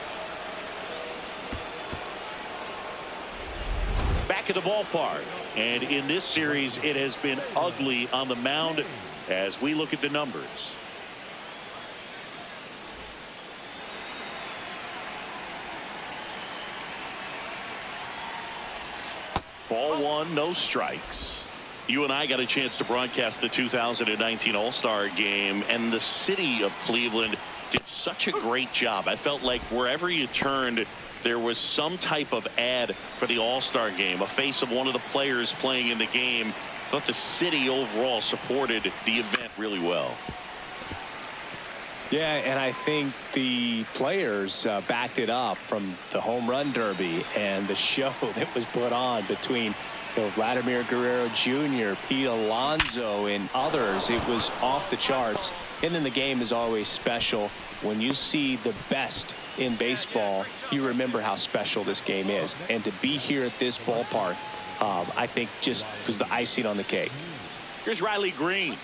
Back at the ballpark. And in this series, it has been ugly on the mound as we look at the numbers. Ball one, no strikes. You and I got a chance to broadcast the 2019 All-Star game, and the city of Cleveland did such a great job. I felt like wherever you turned, there was some type of ad for the All-Star game, a face of one of the players playing in the game. I thought the city overall supported the event really well. Yeah, and I think the players backed it up from the home run derby and the show that was put on between Vladimir Guerrero Jr., Pete Alonso, and others. It was off the charts. And then the game is always special. When you see the best in baseball, you remember how special this game is. And to be here at this ballpark, I think just was the icing on the cake. Here's Riley Green.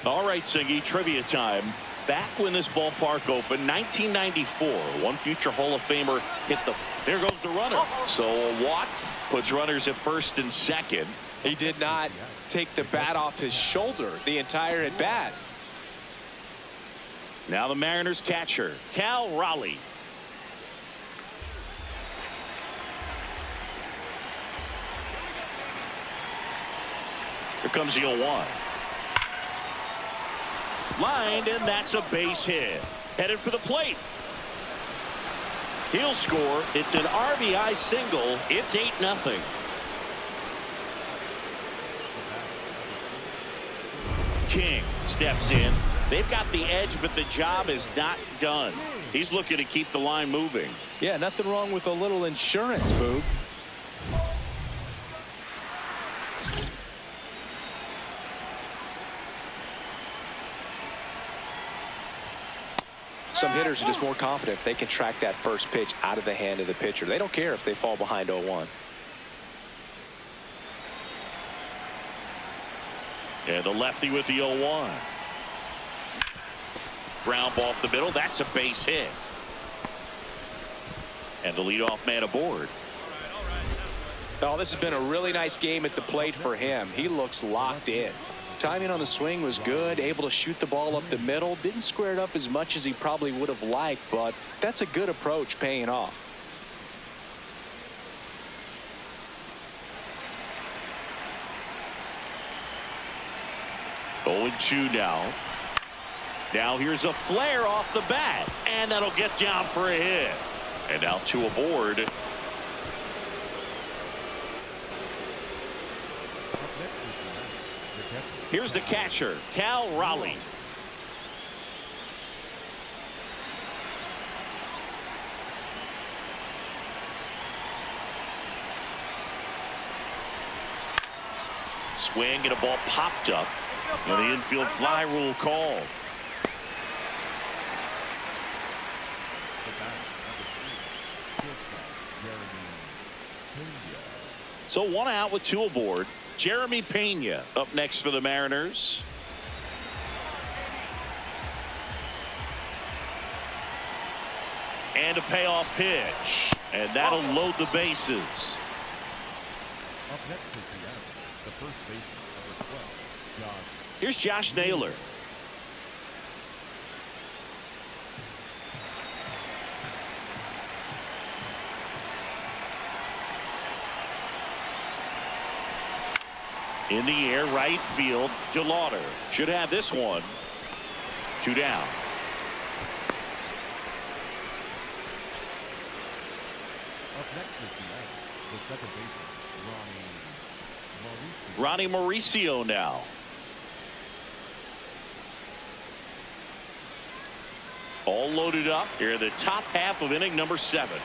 All right, Singy, trivia time. Back when this ballpark opened, 1994, one future Hall of Famer hit the... There goes the runner. So a walk puts runners at first and second. He did not take the bat off his shoulder the entire at bat. Now the Mariners catcher, Cal Raleigh. Here comes the 0-1. Lined, and that's a base hit. Headed for the plate. He'll score. It's an RBI single. It's 8-0. King steps in. They've got the edge, but the job is not done. He's looking to keep the line moving. Yeah, nothing wrong with a little insurance, Boog. Some hitters are just more confident if they can track that first pitch out of the hand of the pitcher. They don't care if they fall behind 0-1. And the lefty with the 0-1. Ground ball up the middle. That's a base hit. And the leadoff man aboard. Oh, this has been a really nice game at the plate for him. He looks locked in. Timing on the swing was good, able to shoot the ball up the middle. Didn't square it up as much as he probably would have liked, but that's a good approach paying off. 0-2 now. Now here's a flare off the bat, and that'll get down for a hit. And now 2 aboard. Up next is the catcher. Here's the catcher, Cal Raleigh. Swing and a ball popped up, and the infield fly rule called. The batter, number 3, shortstop, Jeremy Pena. So 1 out with 2 aboard. Jeremy Pena up next for the Mariners. And a payoff pitch, and that'll load the bases. Up next is the Adams, the first baseman, number 12, Josh. Here's Josh Naylor. In the air, right field, DeLauder should have this one. 2 down. Up next is the Adams, the second baseman, Ronnie Mauricio now. All loaded up here in the top half of inning number 7.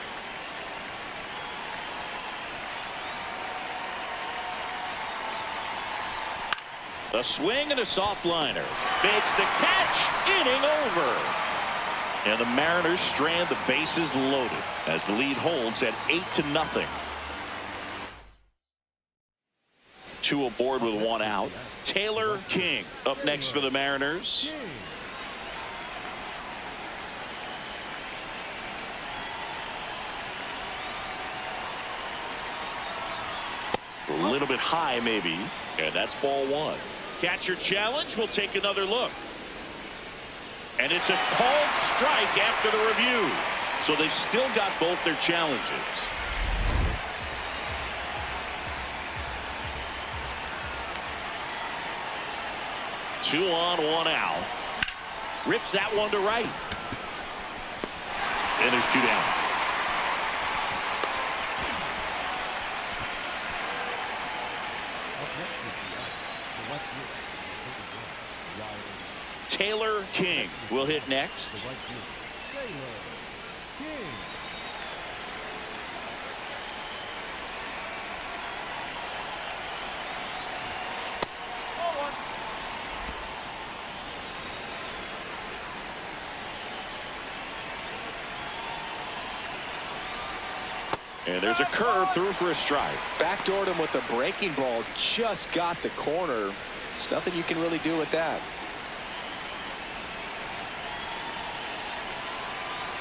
A swing and a soft liner. Makes the catch. Inning over. And the Mariners strand the bases loaded as the lead holds at 8-0. 2 aboard with 1 out. Taylor King up next for the Mariners. A little bit high maybe, and that's ball 1. Catcher challenge. We'll take another look. And it's a called strike after the review. So they've still got both their challenges. Two on, 1 out. Rips that one to right. And there's 2 down. Up next is the Adams, the left fielder, number 31, Riley. Taylor King will hit next. The right fielder, Taylor King. And there's a curve through for a strike. Backdoored him with a breaking ball. Just got the corner. There's nothing you can really do with that.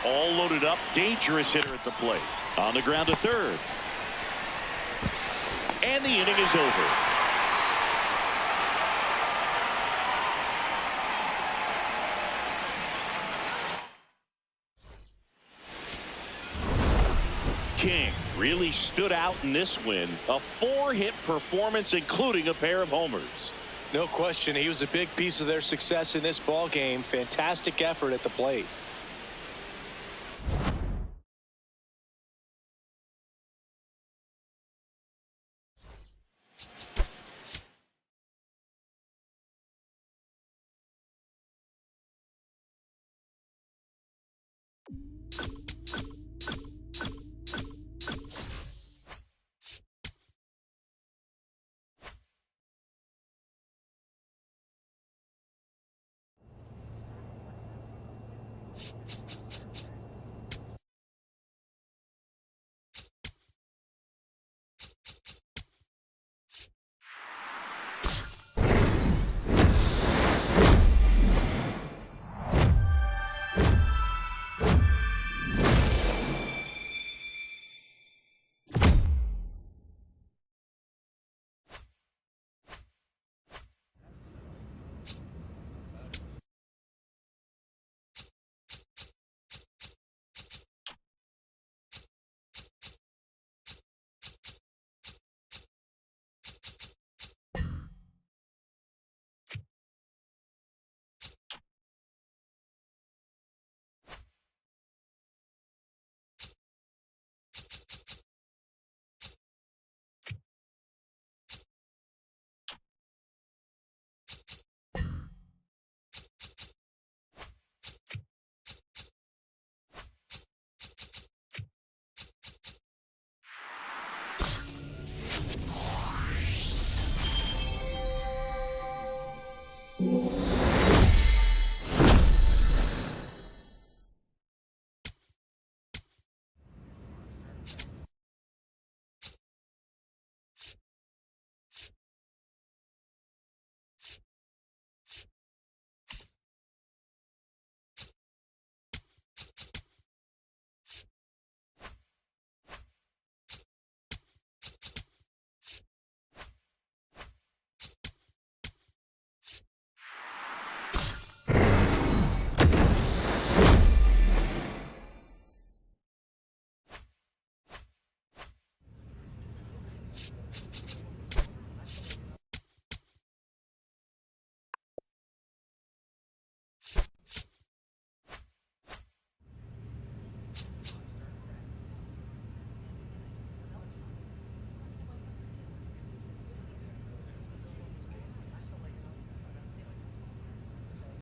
All loaded up. Dangerous hitter at the plate. On the ground to third. And the inning is over. King really stood out in this win. A 4-hit performance, including a pair of homers. No question, he was a big piece of their success in this ball game. Fantastic effort at the plate.